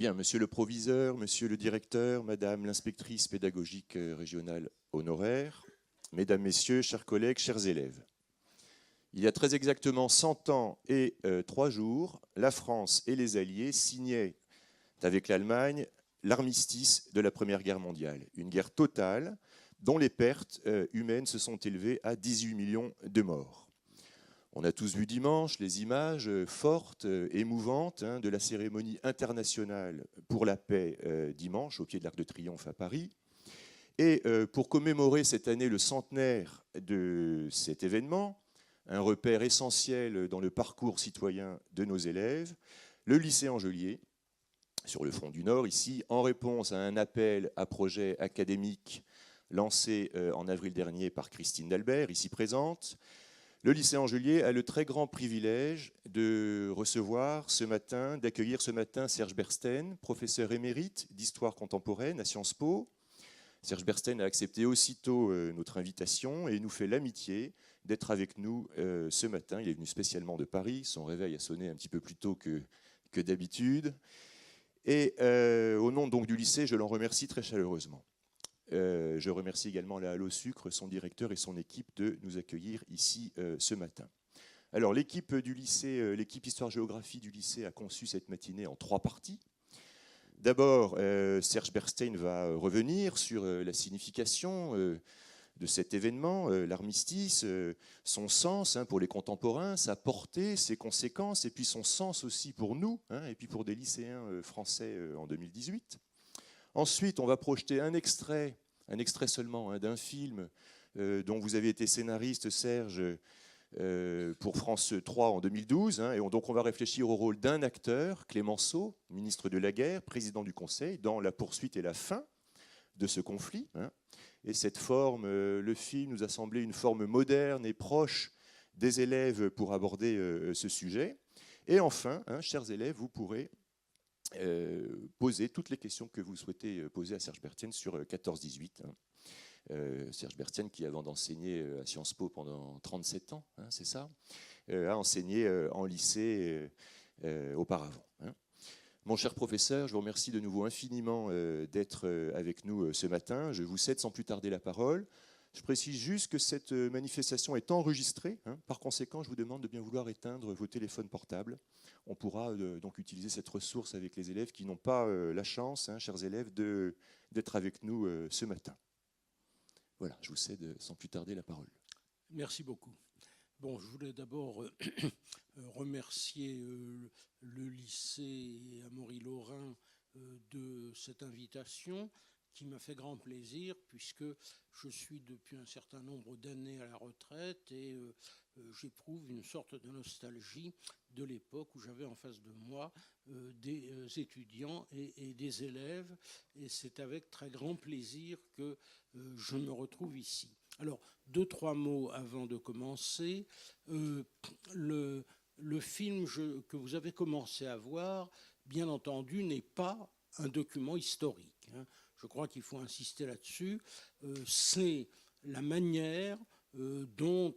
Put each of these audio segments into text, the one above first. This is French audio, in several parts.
Bien, monsieur le proviseur, monsieur le directeur, madame l'inspectrice pédagogique régionale honoraire, mesdames, messieurs, chers collègues, chers élèves. Il y a très exactement 100 ans et 3 jours, la France et les Alliés signaient avec l'Allemagne l'armistice de la Première Guerre mondiale. Une guerre totale dont les pertes humaines se sont élevées à 18 millions de morts. On a tous vu dimanche les images fortes, émouvantes de la cérémonie internationale pour la paix dimanche au pied de l'Arc de Triomphe à Paris. Et pour commémorer cette année le centenaire de cet événement, un repère essentiel dans le parcours citoyen de nos élèves, le lycée Angelier, sur le front du Nord, ici, en réponse à un appel à projet académique lancé en avril dernier par Christine Dalbert, ici présente, le lycée Angelier a le très grand privilège de recevoir ce matin, d'accueillir ce matin Serge Bersten, professeur émérite d'histoire contemporaine à Sciences Po. Serge Bersten a accepté aussitôt notre invitation et nous fait l'amitié d'être avec nous ce matin. Il est venu spécialement de Paris, son réveil a sonné un petit peu plus tôt que d'habitude. Et au nom donc du lycée, je l'en remercie très chaleureusement. Je remercie également la Halle au Sucre, son directeur et son équipe de nous accueillir ici ce matin. Alors l'équipe du lycée, l'équipe Histoire-Géographie du lycée a conçu cette matinée en 3 parties. D'abord, Serge Bersten va revenir sur la signification de cet événement, l'armistice, son sens pour les contemporains, sa portée, ses conséquences, et puis son sens aussi pour nous, et puis pour des lycéens français en 2018. Ensuite, on va projeter un extrait seulement d'un film dont vous avez été scénariste, Serge, pour France 3 en 2012. Et donc on va réfléchir au rôle d'un acteur, Clémenceau, ministre de la Guerre, président du Conseil, dans la poursuite et la fin de ce conflit. Et cette forme, le film nous a semblé une forme moderne et proche des élèves pour aborder ce sujet. Et enfin, chers élèves, vous pourrez poser toutes les questions que vous souhaitez poser à Serge Bersten sur 14-18. Serge Bersten, qui avant d'enseigner à Sciences Po pendant 37 ans, c'est ça, a enseigné en lycée auparavant. Mon cher professeur, je vous remercie de nouveau infiniment d'être avec nous ce matin. Je vous cède sans plus tarder la parole. Je précise juste que cette manifestation est enregistrée. Par conséquent, je vous demande de bien vouloir éteindre vos téléphones portables. On pourra donc utiliser cette ressource avec les élèves qui n'ont pas la chance, chers élèves, d'être avec nous ce matin. Voilà, je vous cède sans plus tarder la parole. Merci beaucoup. Bon, je voulais d'abord remercier le lycée Amaury-Laurin de cette invitation qui m'a fait grand plaisir puisque je suis depuis un certain nombre d'années à la retraite et j'éprouve une sorte de nostalgie de l'époque où j'avais en face de moi des étudiants et des élèves, et c'est avec très grand plaisir que je me retrouve ici. Alors, 2-3 mots avant de commencer. Le film que vous avez commencé à voir, bien entendu, n'est pas un document historique. Je crois qu'il faut insister là-dessus. C'est la manière dont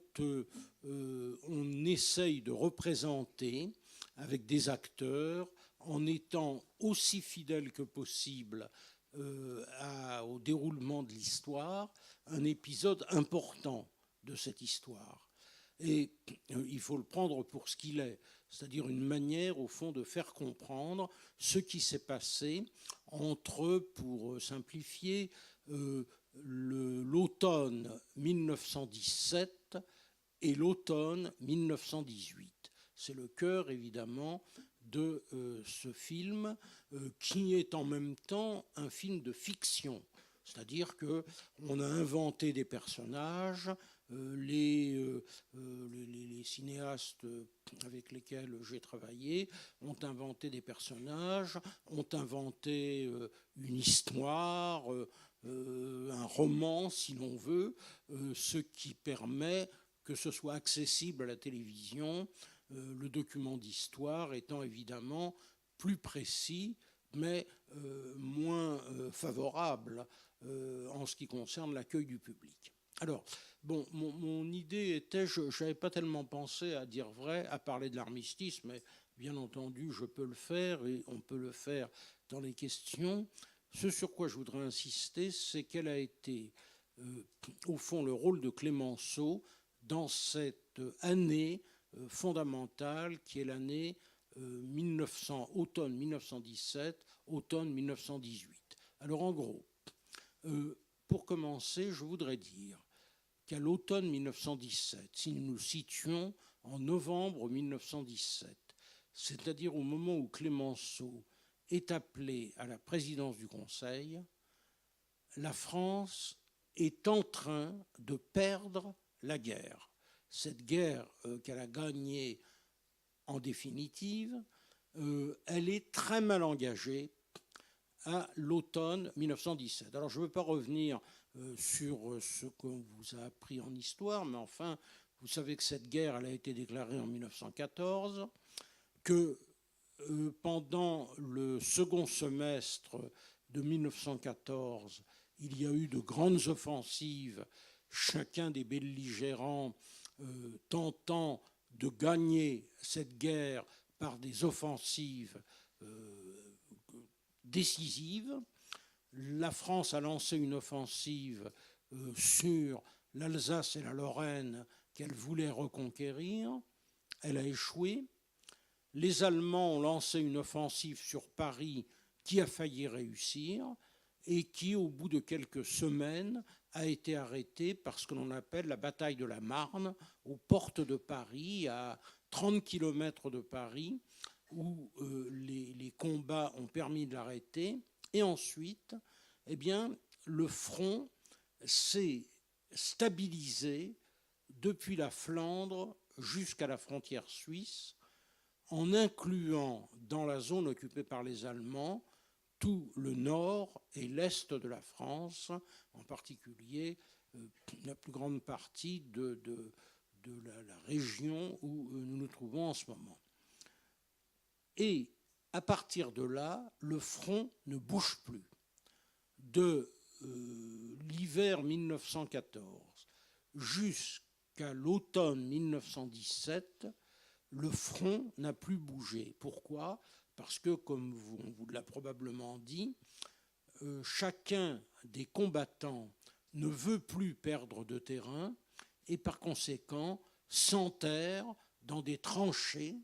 on essaye de représenter avec des acteurs, en étant aussi fidèle que possible au déroulement de l'histoire, un épisode important de cette histoire. Et il faut le prendre pour ce qu'il est, c'est-à-dire une manière, au fond, de faire comprendre ce qui s'est passé entre, pour simplifier, l'automne 1917 et l'automne 1918. C'est le cœur, évidemment, de ce film, qui est en même temps un film de fiction. C'est-à-dire qu'on a inventé des personnages, les cinéastes avec lesquels j'ai travaillé ont inventé des personnages, ont inventé une histoire, un roman, si l'on veut, ce qui permet que ce soit accessible à la télévision, le document d'histoire étant évidemment plus précis, mais moins favorable en ce qui concerne l'accueil du public. Alors, bon, mon idée était, je n'avais pas tellement pensé, à dire vrai, à parler de l'armistice, mais bien entendu, je peux le faire et on peut le faire dans les questions. Ce sur quoi je voudrais insister, c'est quel a été, au fond, le rôle de Clémenceau dans cette année fondamentale qui est l'année automne 1917, automne 1918. Alors en gros, pour commencer, je voudrais dire qu'à l'automne 1917, si nous nous situons en novembre 1917, c'est-à-dire au moment où Clémenceau est appelé à la présidence du Conseil, la France est en train de perdre la guerre. Cette guerre qu'elle a gagnée en définitive, elle est très mal engagée à l'automne 1917. Alors je ne veux pas revenir sur ce qu'on vous a appris en histoire, mais enfin, vous savez que cette guerre, elle a été déclarée en 1914, que pendant le second semestre de 1914, il y a eu de grandes offensives, chacun des belligérants tentant de gagner cette guerre par des offensives décisives. La France a lancé une offensive sur l'Alsace et la Lorraine qu'elle voulait reconquérir. Elle a échoué. Les Allemands ont lancé une offensive sur Paris qui a failli réussir et qui, au bout de quelques semaines, a été arrêtée par ce que l'on appelle la bataille de la Marne, aux portes de Paris, à 30 km de Paris, où les combats ont permis de l'arrêter. Et ensuite, eh bien, le front s'est stabilisé depuis la Flandre jusqu'à la frontière suisse, en incluant dans la zone occupée par les Allemands tout le nord et l'est de la France, en particulier la plus grande partie de la région où nous nous trouvons en ce moment. Et à partir de là, le front ne bouge plus. De l'hiver 1914 jusqu'à l'automne 1917, le front n'a plus bougé. Pourquoi ? Parce que, comme on vous l'a probablement dit, chacun des combattants ne veut plus perdre de terrain et par conséquent s'enterre dans des tranchées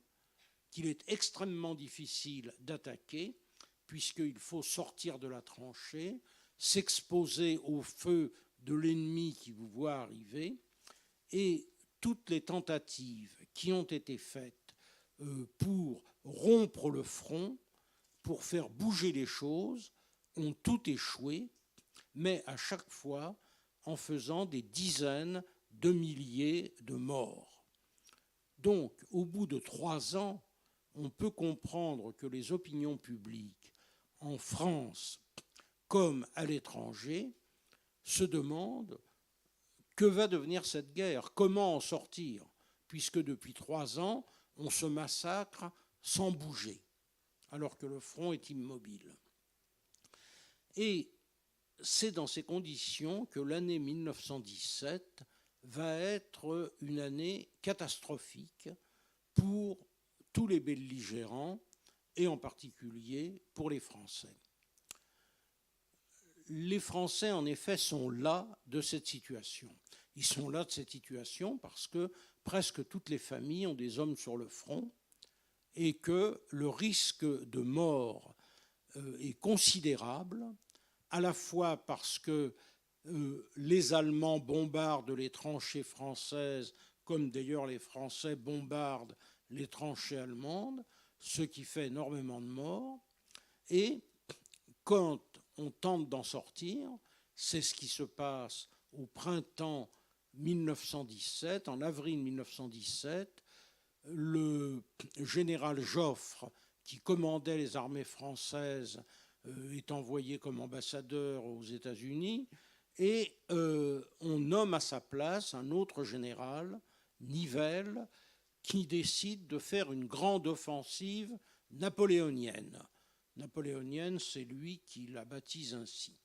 qu'il est extrêmement difficile d'attaquer, puisqu'il faut sortir de la tranchée, s'exposer au feu de l'ennemi qui vous voit arriver, et toutes les tentatives qui ont été faites pour rompre le front, pour faire bouger les choses, ont toutes échoué, mais à chaque fois en faisant des dizaines de milliers de morts. Donc, au bout de 3 ans, on peut comprendre que les opinions publiques en France comme à l'étranger se demandent que va devenir cette guerre, comment en sortir, puisque depuis 3 ans, on se massacre sans bouger, alors que le front est immobile. Et c'est dans ces conditions que l'année 1917 va être une année catastrophique pour tous les belligérants et en particulier pour les Français. Les Français, en effet, sont las de cette situation. Ils sont las de cette situation parce que presque toutes les familles ont des hommes sur le front et que le risque de mort est considérable, à la fois parce que les Allemands bombardent les tranchées françaises, comme d'ailleurs les Français bombardent les tranchées allemandes, ce qui fait énormément de morts. Et quand on tente d'en sortir, c'est ce qui se passe au printemps 1917, en avril 1917, le général Joffre, qui commandait les armées françaises, est envoyé comme ambassadeur aux États-Unis, et on nomme à sa place un autre général, Nivelle, qui décide de faire une grande offensive napoléonienne. Napoléonienne, c'est lui qui la baptise ainsi.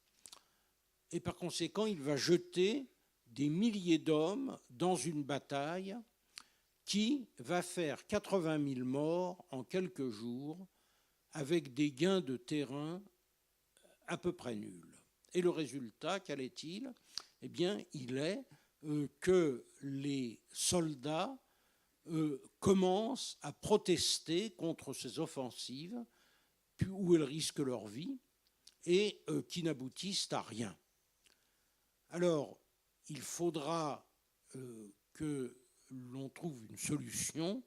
Et par conséquent, il va jeter des milliers d'hommes dans une bataille qui va faire 80 000 morts en quelques jours avec des gains de terrain à peu près nuls. Et le résultat, quel est-il? Eh bien, il est que les soldats commencent à protester contre ces offensives où elles risquent leur vie et qui n'aboutissent à rien. Alors, il faudra que l'on trouve une solution,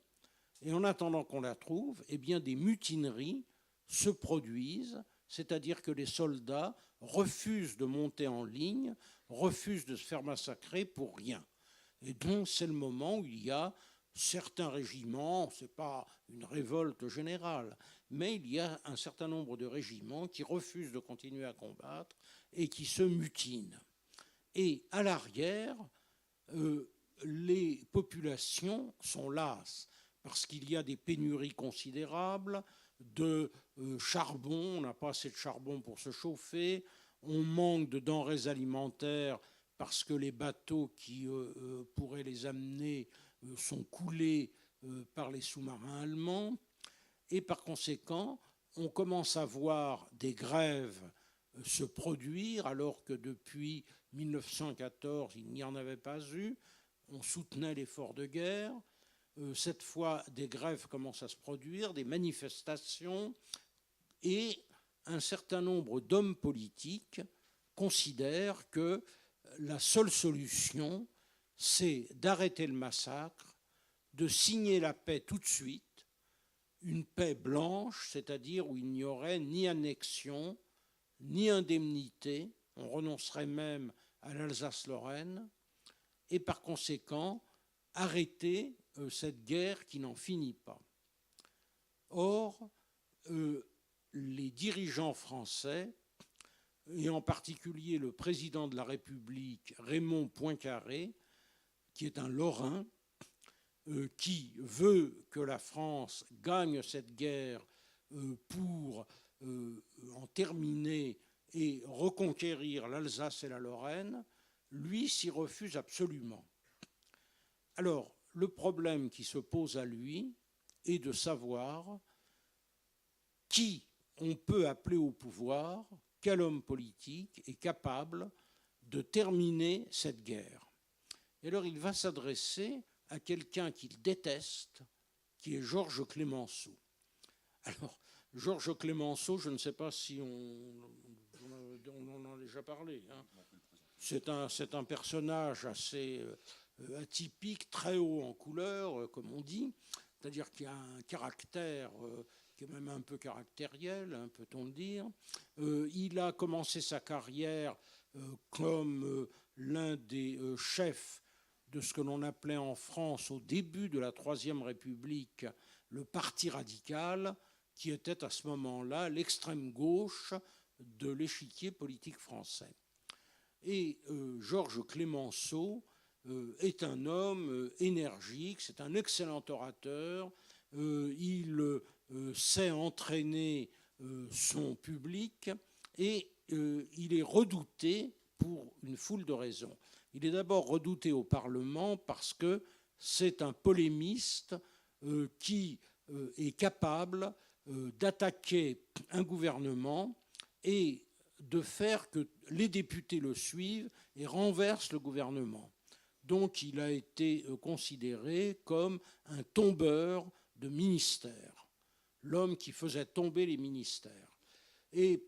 et en attendant qu'on la trouve, eh bien, des mutineries se produisent, c'est-à-dire que les soldats refusent de monter en ligne, refusent de se faire massacrer pour rien. Et donc, c'est le moment où il y a certains régiments, ce n'est pas une révolte générale, mais il y a un certain nombre de régiments qui refusent de continuer à combattre et qui se mutinent. Et à l'arrière, les populations sont lasses parce qu'il y a des pénuries considérables de charbon, on n'a pas assez de charbon pour se chauffer, on manque de denrées alimentaires parce que les bateaux qui pourraient les amener sont coulés par les sous-marins allemands, et par conséquent, on commence à voir des grèves se produire alors que depuis 1914, il n'y en avait pas eu. On soutenait l'effort de guerre. Cette fois, des grèves commencent à se produire, des manifestations, et un certain nombre d'hommes politiques considèrent que la seule solution, c'est d'arrêter le massacre, de signer la paix tout de suite, une paix blanche, c'est-à-dire où il n'y aurait ni annexion, ni indemnité, on renoncerait même à l'Alsace-Lorraine, et par conséquent, arrêter cette guerre qui n'en finit pas. Or, les dirigeants français, et en particulier le président de la République, Raymond Poincaré, qui est un Lorrain, qui veut que la France gagne cette guerre pour en terminer et reconquérir l'Alsace et la Lorraine, lui s'y refuse absolument. Alors, le problème qui se pose à lui est de savoir qui on peut appeler au pouvoir, quel homme politique est capable de terminer cette guerre. Et alors, il va s'adresser à quelqu'un qu'il déteste, qui est Georges Clemenceau. Alors, Georges Clemenceau, je ne sais pas si on en a déjà parlé. Hein. C'est un personnage assez atypique, très haut en couleur, comme on dit, c'est-à-dire qu'il a un caractère qui est même un peu caractériel, hein, peut-on le dire. Il a commencé sa carrière comme l'un des chefs de ce que l'on appelait en France, au début de la Troisième République, le Parti radical, qui était à ce moment-là l'extrême gauche de l'échiquier politique français. Et Georges Clemenceau est un homme énergique, c'est un excellent orateur, il sait entraîner son public et il est redouté pour une foule de raisons. Il est d'abord redouté au Parlement parce que c'est un polémiste qui est capable d'attaquer un gouvernement et de faire que les députés le suivent et renversent le gouvernement. Donc il a été considéré comme un tombeur de ministères, l'homme qui faisait tomber les ministères. Et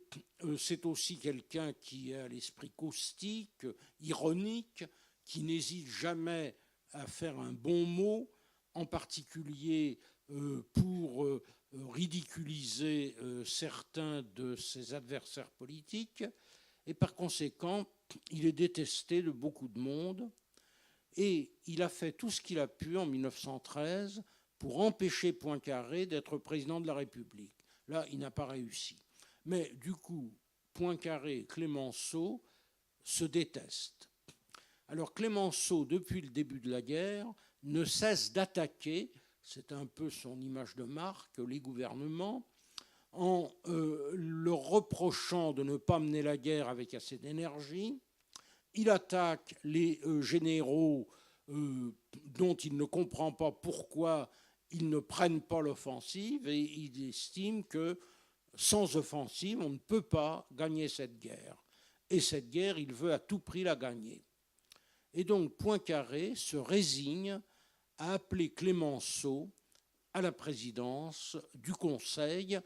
c'est aussi quelqu'un qui a l'esprit caustique, ironique, qui n'hésite jamais à faire un bon mot, en particulier pour ridiculiser certains de ses adversaires politiques. Et par conséquent, il est détesté de beaucoup de monde. Et il a fait tout ce qu'il a pu en 1913 pour empêcher Poincaré d'être président de la République. Là, il n'a pas réussi. Mais du coup, Poincaré et Clemenceau se détestent. Alors Clemenceau, depuis le début de la guerre, ne cesse d'attaquer, c'est un peu son image de marque, les gouvernements, en leur reprochant de ne pas mener la guerre avec assez d'énergie. Il attaque les généraux dont il ne comprend pas pourquoi ils ne prennent pas l'offensive, et il estime que sans offensive, on ne peut pas gagner cette guerre. Et cette guerre, il veut à tout prix la gagner. Et donc Poincaré se résigne à appeler Clémenceau à la présidence du Conseil.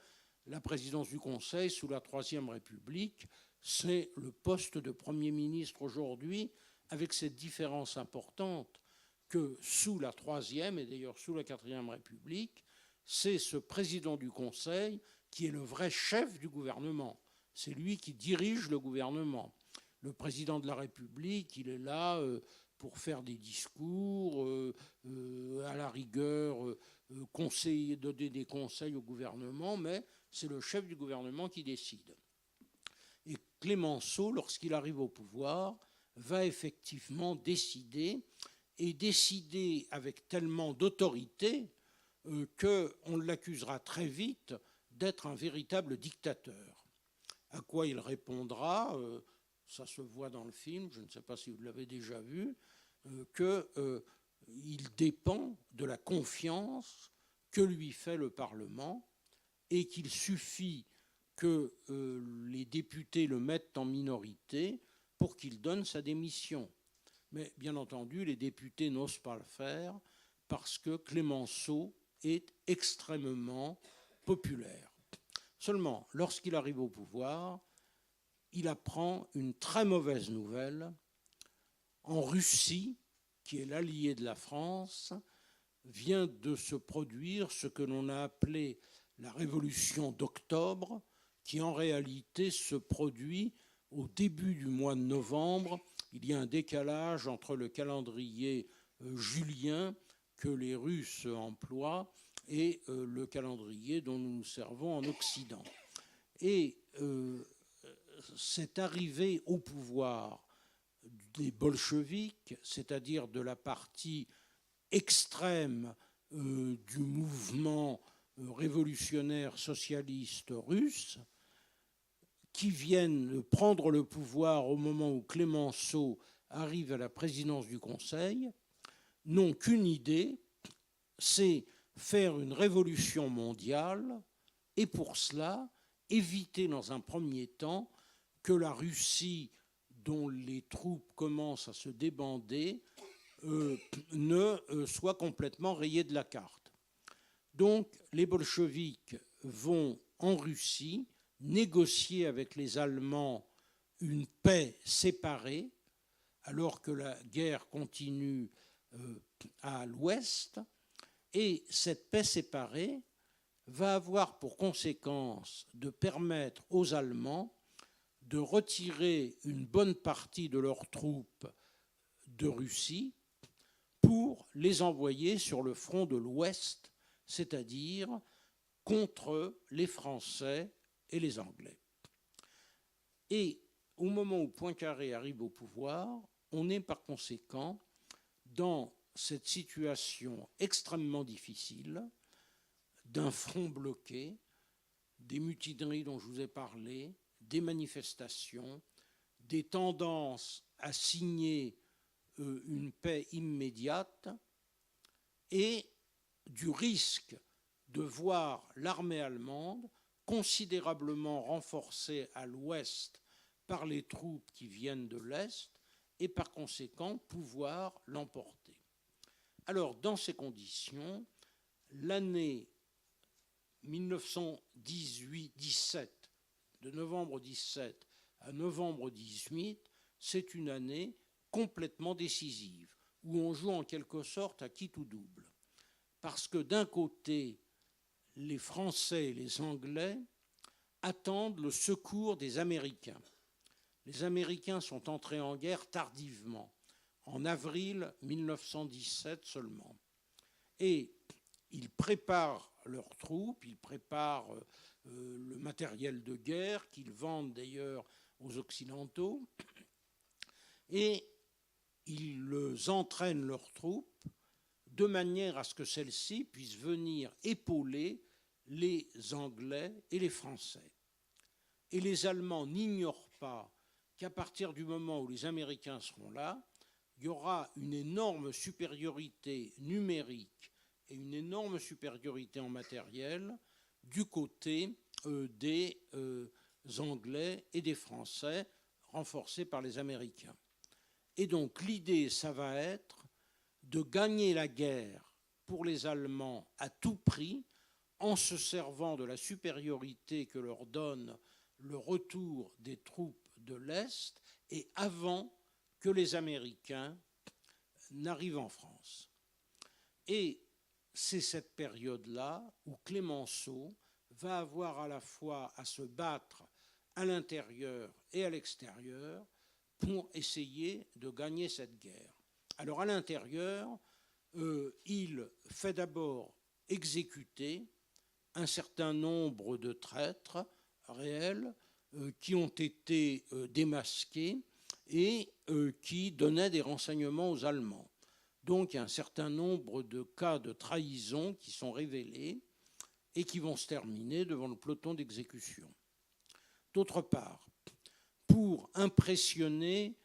La présidence du Conseil sous la Troisième République, c'est le poste de Premier ministre aujourd'hui, avec cette différence importante que sous la Troisième, et d'ailleurs sous la Quatrième République, c'est ce président du Conseil qui est le vrai chef du gouvernement. C'est lui qui dirige le gouvernement. Le président de la République, il est là pour faire des discours, à la rigueur, donner des conseils au gouvernement, mais c'est le chef du gouvernement qui décide. Et Clémenceau, lorsqu'il arrive au pouvoir, va effectivement décider, et décider avec tellement d'autorité qu'on l'accusera très vite d'être un véritable dictateur. À quoi il répondra, ça se voit dans le film, je ne sais pas si vous l'avez déjà vu, qu'il dépend de la confiance que lui fait le Parlement et qu'il suffit que les députés le mettent en minorité pour qu'il donne sa démission. Mais bien entendu, les députés n'osent pas le faire parce que Clémenceau est extrêmement populaire. Seulement, lorsqu'il arrive au pouvoir, il apprend une très mauvaise nouvelle. En Russie, qui est l'allié de la France, vient de se produire ce que l'on a appelé la révolution d'octobre, qui en réalité se produit au début du mois de novembre. Il y a un décalage entre le calendrier julien que les Russes emploient et le calendrier dont nous nous servons en Occident. Et cette arrivée au pouvoir des bolcheviks, c'est-à-dire de la partie extrême du mouvement révolutionnaire socialiste russe, qui viennent prendre le pouvoir au moment où Clémenceau arrive à la présidence du Conseil, n'ont qu'une idée, c'est faire une révolution mondiale, et pour cela, éviter dans un premier temps que la Russie, dont les troupes commencent à se débander, ne soit complètement rayée de la carte. Donc les bolcheviks vont en Russie négocier avec les Allemands une paix séparée, alors que la guerre continue à l'ouest, et cette paix séparée va avoir pour conséquence de permettre aux Allemands de retirer une bonne partie de leurs troupes de Russie pour les envoyer sur le front de l'Ouest, c'est-à-dire contre les Français et les Anglais. Et au moment où Poincaré arrive au pouvoir, on est par conséquent dans cette situation extrêmement difficile d'un front bloqué, des mutineries dont je vous ai parlé, des manifestations, des tendances à signer une paix immédiate et du risque de voir l'armée allemande considérablement renforcée à l'ouest par les troupes qui viennent de l'est et par conséquent pouvoir l'emporter. Alors, dans ces conditions, l'année 1917, de novembre 17 à novembre 18, c'est une année complètement décisive, où on joue en quelque sorte à quitte ou double. Parce que d'un côté, les Français et les Anglais attendent le secours des Américains. Les Américains sont entrés en guerre tardivement, en avril 1917 seulement. Et ils préparent leurs troupes, ils préparent le matériel de guerre qu'ils vendent d'ailleurs aux Occidentaux, et ils entraînent leurs troupes de manière à ce que celles-ci puissent venir épauler les Anglais et les Français. Et les Allemands n'ignorent pas qu'à partir du moment où les Américains seront là, il y aura une énorme supériorité numérique et une énorme supériorité en matériel du côté des Anglais et des Français, renforcés par les Américains. Et donc l'idée, ça va être de gagner la guerre pour les Allemands à tout prix, en se servant de la supériorité que leur donne le retour des troupes de l'Est et avant que les Américains n'arrivent en France. Et c'est cette période-là où Clémenceau va avoir à la fois à se battre à l'intérieur et à l'extérieur pour essayer de gagner cette guerre. Alors à l'intérieur, il fait d'abord exécuter un certain nombre de traîtres réels qui ont été démasqués et qui donnaient des renseignements aux Allemands. Donc il y a un certain nombre de cas de trahison qui sont révélés et qui vont se terminer devant le peloton d'exécution. D'autre part, pour impressionner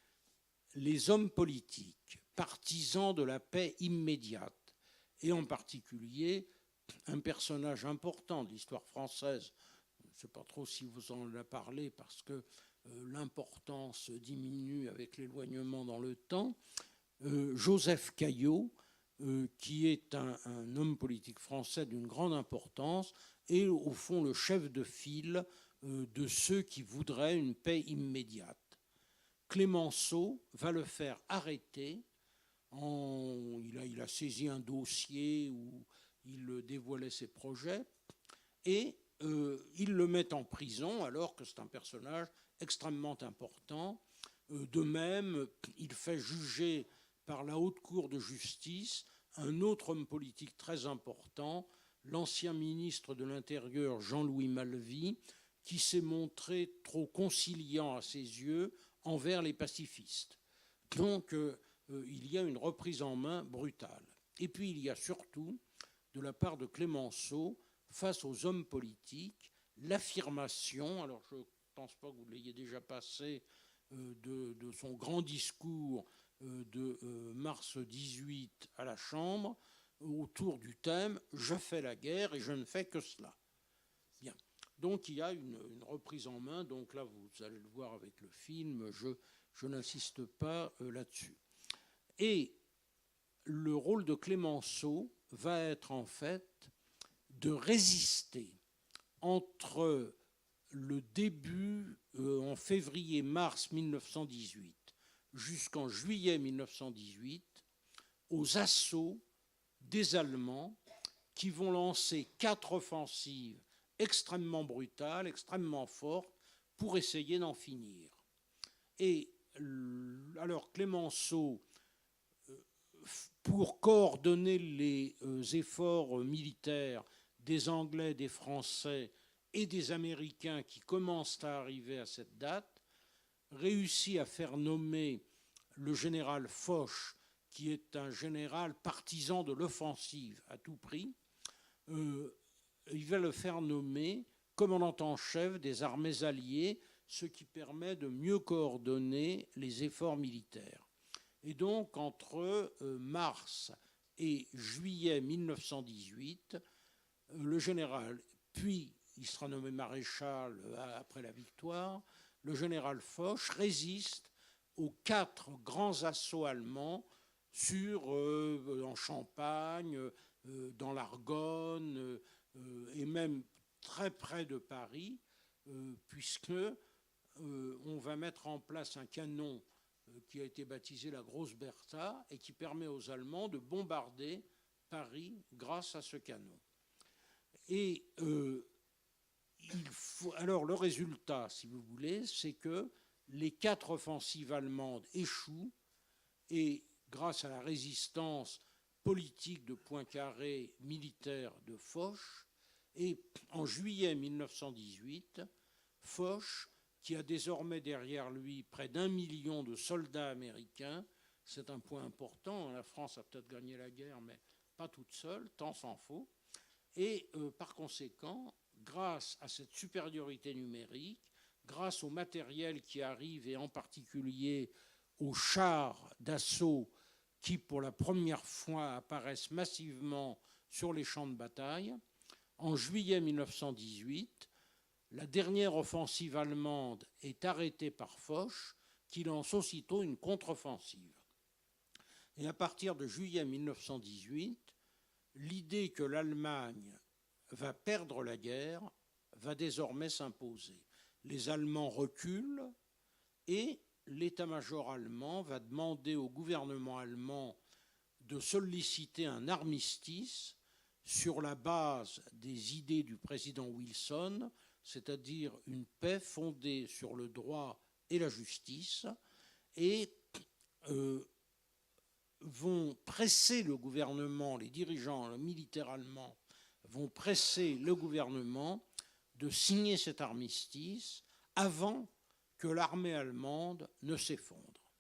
les hommes politiques, partisans de la paix immédiate, et en particulier un personnage important de l'histoire française, je ne sais pas trop si vous en avez parlé parce que l'importance diminue avec l'éloignement dans le temps, Joseph Caillaux, qui est un homme politique français d'une grande importance et au fond le chef de file de ceux qui voudraient une paix immédiate. Clémenceau va le faire arrêter. Il a saisi un dossier où il dévoilait ses projets et il le met en prison alors que c'est un personnage extrêmement important. De même, il fait juger par la Haute Cour de justice un autre homme politique très important, l'ancien ministre de l'Intérieur Jean-Louis Malvy, qui s'est montré trop conciliant à ses yeux envers les pacifistes. Donc il y a une reprise en main brutale. Et puis il y a surtout, de la part de Clémenceau, face aux hommes politiques, l'affirmation, alors je ne pense pas que vous l'ayez déjà passé, de son grand discours de mars 18 à la Chambre, autour du thème « Je fais la guerre et je ne fais que cela ». Bien. Donc il y a une reprise en main, donc là vous allez le voir avec le film, je n'insiste pas là-dessus. Et le rôle de Clémenceau va être en fait de résister entre le début, en février-mars 1918, jusqu'en juillet 1918, aux assauts des Allemands qui vont lancer 4 offensives extrêmement brutales, extrêmement fortes, pour essayer d'en finir. Et alors Clémenceau, pour coordonner les efforts militaires des Anglais, des Français et des Américains qui commencent à arriver à cette date, réussit à faire nommer le général Foch, qui est un général partisan de l'offensive à tout prix. Il va le faire nommer commandant en chef des armées alliées, ce qui permet de mieux coordonner les efforts militaires. Et donc, entre mars et juillet 1918, le général, puis il sera nommé maréchal après la victoire, le général Foch résiste aux 4 grands assauts allemands en Champagne, dans l'Argonne et même très près de Paris, puisque on va mettre en place un canon qui a été baptisé la Grosse Bertha et qui permet aux Allemands de bombarder Paris grâce à ce canon. Et alors le résultat, si vous voulez, c'est que les 4 offensives allemandes échouent et grâce à la résistance politique de Poincaré, militaire de Foch, et en juillet 1918, Foch, qui a désormais derrière lui près d'1 million de soldats américains, c'est un point important, la France a peut-être gagné la guerre, mais pas toute seule, tant s'en faut, et par conséquent, grâce à cette supériorité numérique, grâce au matériel qui arrive, et en particulier aux chars d'assaut qui, pour la première fois, apparaissent massivement sur les champs de bataille. En juillet 1918, la dernière offensive allemande est arrêtée par Foch, qui lance aussitôt une contre-offensive. Et à partir de juillet 1918, l'idée que l'Allemagne va perdre la guerre va désormais s'imposer. Les Allemands reculent et l'état-major allemand va demander au gouvernement allemand de solliciter un armistice sur la base des idées du président Wilson, c'est-à-dire une paix fondée sur le droit et la justice, et vont presser le gouvernement, les dirigeants militaires allemands vont presser le gouvernement de signer cet armistice avant que l'armée allemande ne s'effondre.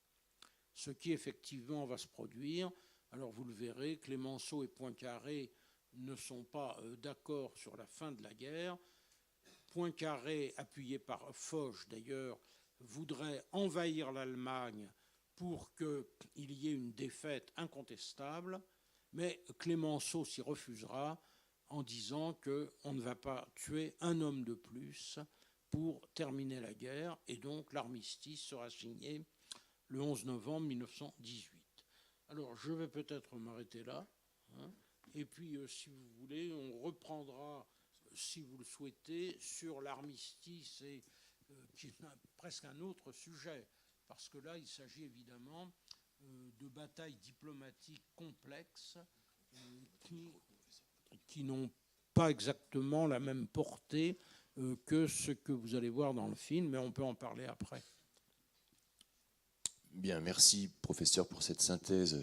Ce qui effectivement va se produire. Alors vous le verrez, Clémenceau et Poincaré ne sont pas d'accord sur la fin de la guerre. Poincaré, appuyé par Foch d'ailleurs, voudrait envahir l'Allemagne pour qu'il y ait une défaite incontestable, mais Clémenceau s'y refusera en disant qu'on ne va pas tuer un homme de plus pour terminer la guerre, et donc l'armistice sera signé le 11 novembre 1918. Alors je vais peut-être m'arrêter là, hein, et puis si vous voulez, on reprendra, si vous le souhaitez, sur l'armistice, et qui est presque un autre sujet, parce que là il s'agit évidemment de batailles diplomatiques complexes qui n'ont pas exactement la même portée que ce que vous allez voir dans le film, mais on peut en parler après. Bien, merci professeur pour cette synthèse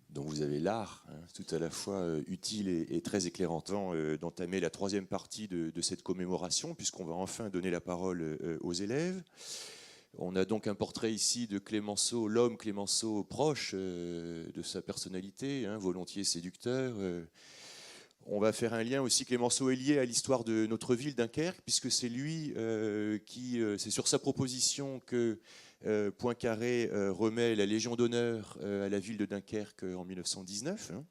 dont vous avez l'art, hein, tout à la fois utile et très éclairante, d'entamer la troisième partie de cette commémoration, puisqu'on va enfin donner la parole aux élèves. On a donc un portrait ici de Clémenceau, l'homme Clémenceau proche de sa personnalité, hein, volontiers séducteur. On va faire un lien aussi. Clémenceau est lié à l'histoire de notre ville, Dunkerque, puisque c'est lui c'est sur sa proposition que Poincaré remet la Légion d'honneur à la ville de Dunkerque en 1919. Hein.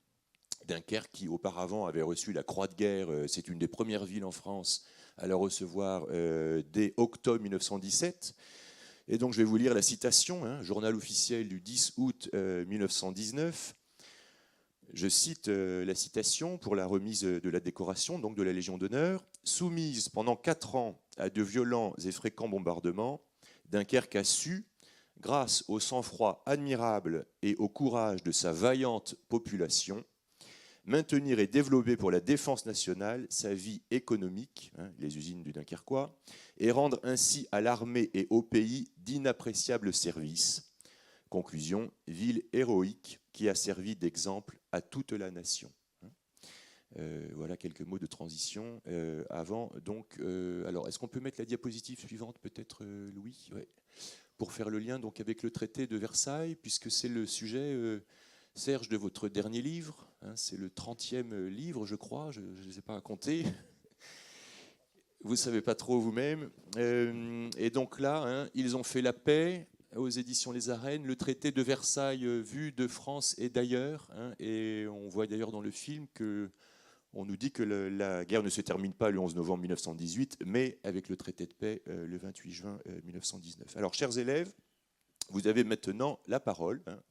Dunkerque, qui auparavant avait reçu la Croix de guerre, c'est une des premières villes en France à la recevoir dès octobre 1917. Et donc je vais vous lire la citation, hein, journal officiel du 10 août 1919. Je cite la citation pour la remise de la décoration, donc de la Légion d'honneur. Soumise pendant 4 ans à de violents et fréquents bombardements, Dunkerque a su, grâce au sang-froid admirable et au courage de sa vaillante population, maintenir et développer pour la défense nationale sa vie économique, hein, les usines du Dunkerquois, et rendre ainsi à l'armée et au pays d'inappréciables services. Conclusion, ville héroïque qui a servi d'exemple à toute la nation. Voilà quelques mots de transition avant. Donc, alors, est-ce qu'on peut mettre la diapositive suivante, peut-être, Louis, ouais, pour faire le lien donc avec le traité de Versailles, puisque c'est le sujet, Serge, de votre dernier livre. Hein, c'est le 30e livre, je crois. Je ne sais pas à compter. Vous ne savez pas trop vous-même. Et donc là, hein, ils ont fait la paix aux éditions Les Arènes, le traité de Versailles vu de France et d'ailleurs, hein, et on voit d'ailleurs dans le film qu'on nous dit que la guerre ne se termine pas le 11 novembre 1918, mais avec le traité de paix le 28 juin 1919. Alors, chers élèves, vous avez maintenant la parole, hein,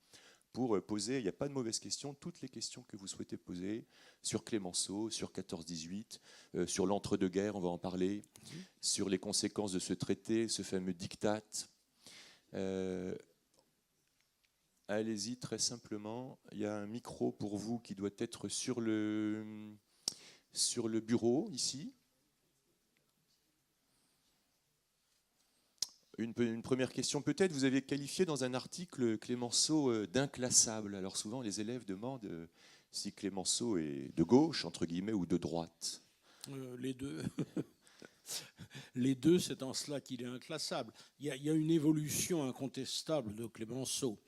pour poser, il n'y a pas de mauvaises questions, toutes les questions que vous souhaitez poser sur Clémenceau, sur 14-18, sur l'entre-deux-guerres, on va en parler, sur les conséquences de ce traité, ce fameux diktat. Allez-y très simplement. Il y a un micro pour vous qui doit être sur le bureau ici. Une première question peut-être. Vous avez qualifié dans un article Clémenceau d'inclassable. Alors souvent les élèves demandent si Clémenceau est de gauche entre guillemets ou de droite. Les deux. Les deux, c'est en cela qu'il est inclassable. Il y a une évolution incontestable de Clémenceau.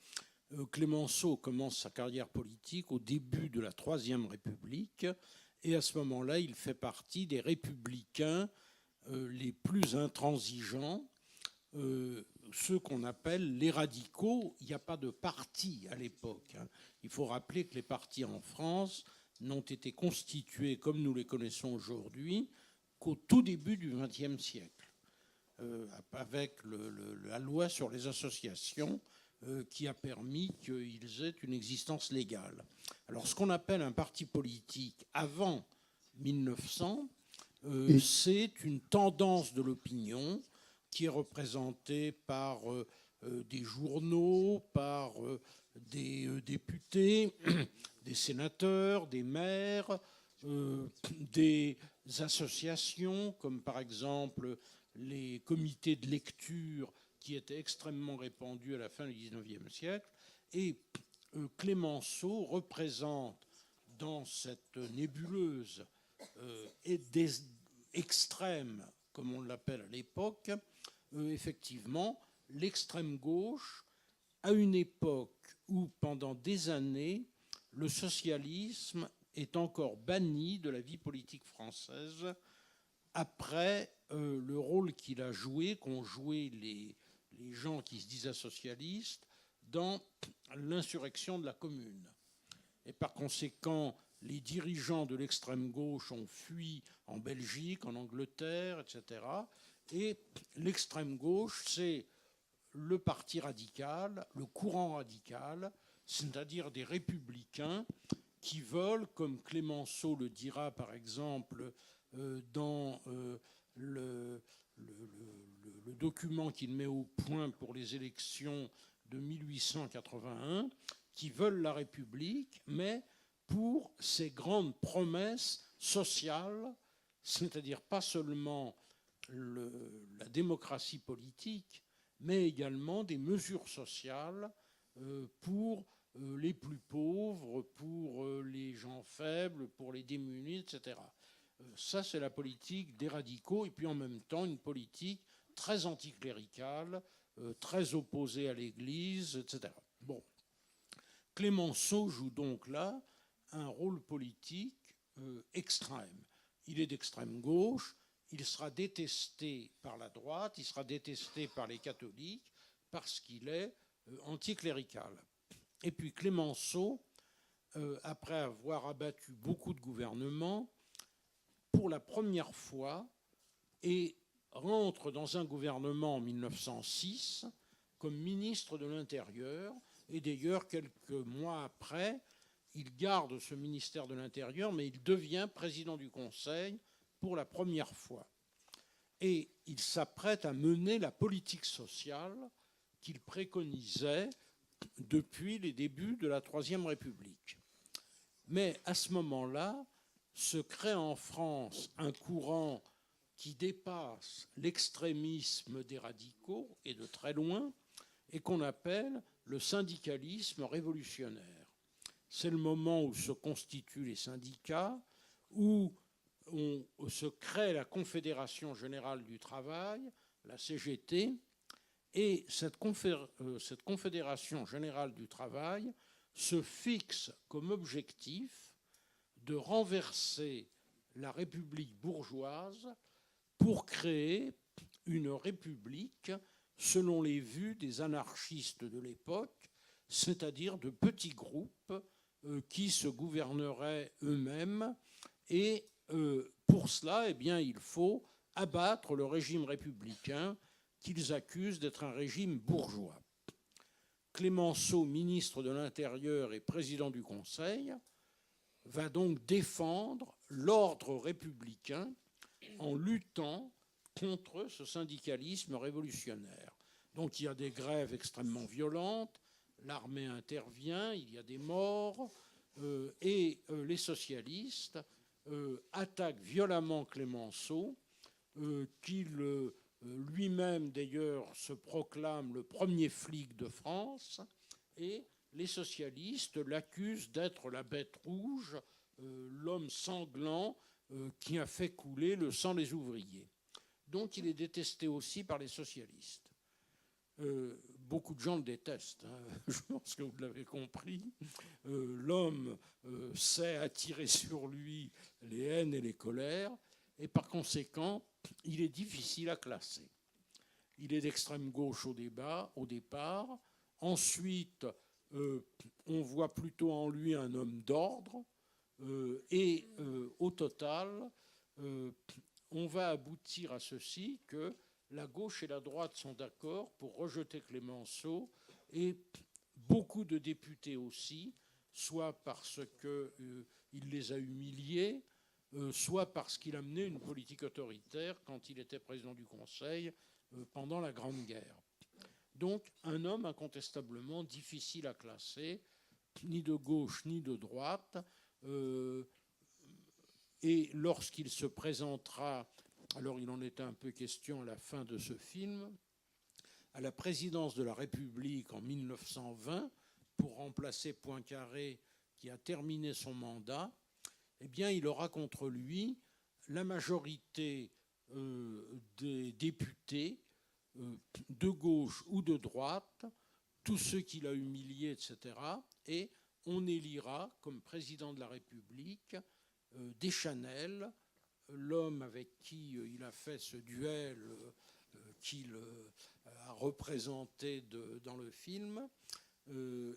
Clémenceau commence sa carrière politique au début de la Troisième République, et à ce moment-là, il fait partie des républicains les plus intransigeants, ceux qu'on appelle les radicaux. Il n'y a pas de parti à l'époque. Il faut rappeler que les partis en France n'ont été constitués comme nous les connaissons aujourd'hui qu'au tout début du XXe siècle, avec la loi sur les associations qui a permis qu'ils aient une existence légale. Alors ce qu'on appelle un parti politique avant 1900, c'est une tendance de l'opinion qui est représentée par des journaux, par des députés, des sénateurs, des maires, des associations, comme par exemple les comités de lecture qui étaient extrêmement répandus à la fin du XIXe siècle. Et Clémenceau représente dans cette nébuleuse extrême, comme on l'appelle à l'époque, effectivement, l'extrême gauche, à une époque où, pendant des années, le socialisme est encore banni de la vie politique française après le rôle qu'il a joué, qu'ont joué les gens qui se disaient socialistes, dans l'insurrection de la Commune. Et par conséquent, les dirigeants de l'extrême gauche ont fui en Belgique, en Angleterre, etc. Et l'extrême gauche, c'est le parti radical, le courant radical, c'est-à-dire des républicains qui veulent, comme Clémenceau le dira par exemple dans le document qu'il met au point pour les élections de 1881, qui veulent la République, mais pour ces grandes promesses sociales, c'est-à-dire pas seulement la démocratie politique, mais également des mesures sociales pour les plus pauvres, pour les gens faibles, pour les démunis, etc. Ça, c'est la politique des radicaux, et puis en même temps une politique très anticléricale, très opposée à l'Église, etc. Bon. Clémenceau joue donc là un rôle politique extrême. Il est d'extrême gauche, il sera détesté par la droite, il sera détesté par les catholiques parce qu'il est anticlérical. Et puis Clémenceau, après avoir abattu beaucoup de gouvernements, pour la première fois, et rentre dans un gouvernement en 1906 comme ministre de l'Intérieur. Et d'ailleurs, quelques mois après, il garde ce ministère de l'Intérieur, mais il devient président du Conseil pour la première fois. Et il s'apprête à mener la politique sociale qu'il préconisait depuis les débuts de la Troisième République. Mais à ce moment-là, se crée en France un courant qui dépasse l'extrémisme des radicaux, et de très loin, et qu'on appelle le syndicalisme révolutionnaire. C'est le moment où se constituent les syndicats, où se crée la Confédération générale du travail, la CGT, et cette Confédération générale du travail se fixe comme objectif de renverser la République bourgeoise pour créer une république selon les vues des anarchistes de l'époque, c'est-à-dire de petits groupes qui se gouverneraient eux-mêmes. Et pour cela, eh bien, il faut abattre le régime républicain qu'ils accusent d'être un régime bourgeois. Clémenceau, ministre de l'Intérieur et président du Conseil, va donc défendre l'ordre républicain en luttant contre ce syndicalisme révolutionnaire. Donc il y a des grèves extrêmement violentes, l'armée intervient, il y a des morts, et les socialistes attaquent violemment Clémenceau, qu'il lui-même d'ailleurs se proclame le premier flic de France, et les socialistes l'accusent d'être la bête rouge, l'homme sanglant qui a fait couler le sang des ouvriers. Donc il est détesté aussi par les socialistes. Beaucoup de gens le détestent, hein. Je pense que vous l'avez compris. L'homme sait attirer sur lui les haines et les colères, et par conséquent, il est difficile à classer. il est d'extrême gauche au départ. Ensuite, on voit plutôt en lui un homme d'ordre. Et au total, on va aboutir à ceci, que la gauche et la droite sont d'accord pour rejeter Clemenceau, et beaucoup de députés aussi, soit parce qu'il les a humiliés, soit parce qu'il a mené une politique autoritaire quand il était président du Conseil pendant la Grande Guerre. Donc un homme incontestablement difficile à classer, ni de gauche ni de droite, et lorsqu'il se présentera, alors il en était un peu question à la fin de ce film, à la présidence de la République en 1920, pour remplacer Poincaré qui a terminé son mandat, eh bien il aura contre lui la majorité des députés de gauche ou de droite, tous ceux qu'il a humiliés, etc. Et on élira comme président de la République Deschanel, l'homme avec qui il a fait ce duel qu'il a représenté dans le film,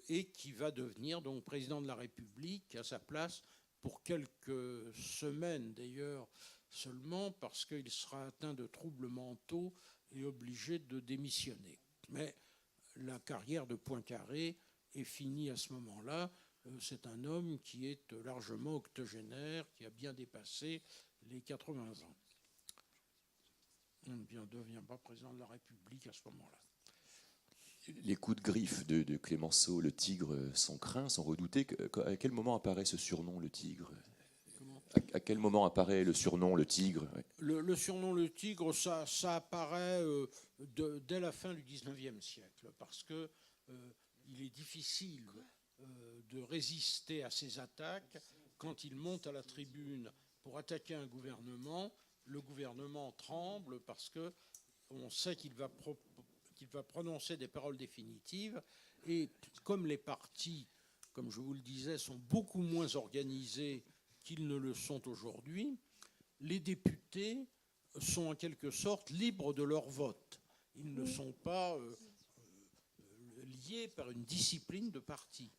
et qui va devenir donc président de la République à sa place pour quelques semaines d'ailleurs seulement, parce qu'il sera atteint de troubles mentaux et obligé de démissionner. Mais la carrière de Poincaré est finie à ce moment-là. C'est un homme qui est largement octogénaire, qui a bien dépassé les 80 ans. On ne devient pas président de la République à ce moment-là. Les coups de griffe de Clemenceau, le tigre, sont craints, sont redoutés. À quel moment apparaît ce surnom, le tigre ? À quel moment apparaît le surnom, le tigre ? Le surnom, le tigre, ça apparaît dès la fin du XIXe siècle, parce qu'il est difficile de résister à ces attaques. Quand il monte à la tribune pour attaquer un gouvernement, le gouvernement tremble parce qu'on sait qu'il va prononcer des paroles définitives. Et comme les partis, comme je vous le disais, sont beaucoup moins organisés qu'ils ne le sont aujourd'hui, les députés sont en quelque sorte libres de leur vote. Ils ne sont pas liés par une discipline de parti.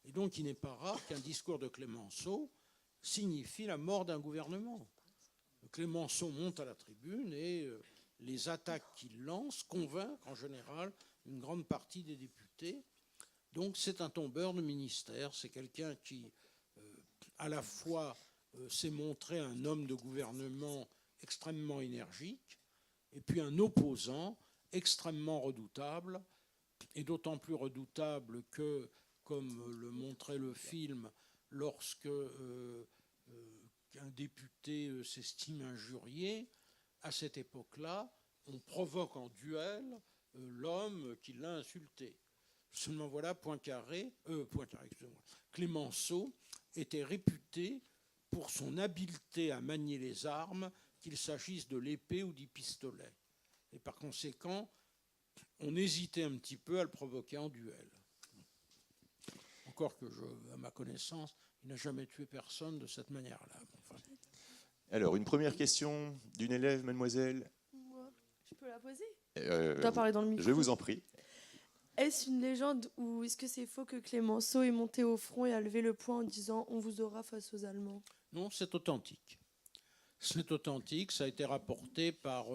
Et donc il n'est pas rare qu'un discours de Clemenceau signifie la mort d'un gouvernement. Clemenceau monte à la tribune et les attaques qu'il lance convainquent en général une grande partie des députés. Donc c'est un tombeur de ministère, c'est quelqu'un qui à la fois s'est montré un homme de gouvernement extrêmement énergique et puis un opposant extrêmement redoutable, et d'autant plus redoutable que, comme le montrait le film, lorsque un député s'estime injurié, à cette époque-là, on provoque en duel l'homme qui l'a insulté. Seulement voilà, Clemenceau était réputé pour son habileté à manier les armes, qu'il s'agisse de l'épée ou du pistolet. Et par conséquent, on hésitait un petit peu à le provoquer en duel. Encore que, à ma connaissance, il n'a jamais tué personne de cette manière-là. Enfin. Alors, une première question d'une élève, mademoiselle. Je peux la poser ? Je dois parler dans le micro. Je vous en prie. Est-ce une légende ou est-ce que c'est faux que Clemenceau est monté au front et a levé le poing en disant « on vous aura face aux Allemands » ? Non, c'est authentique. C'est authentique, ça a été rapporté par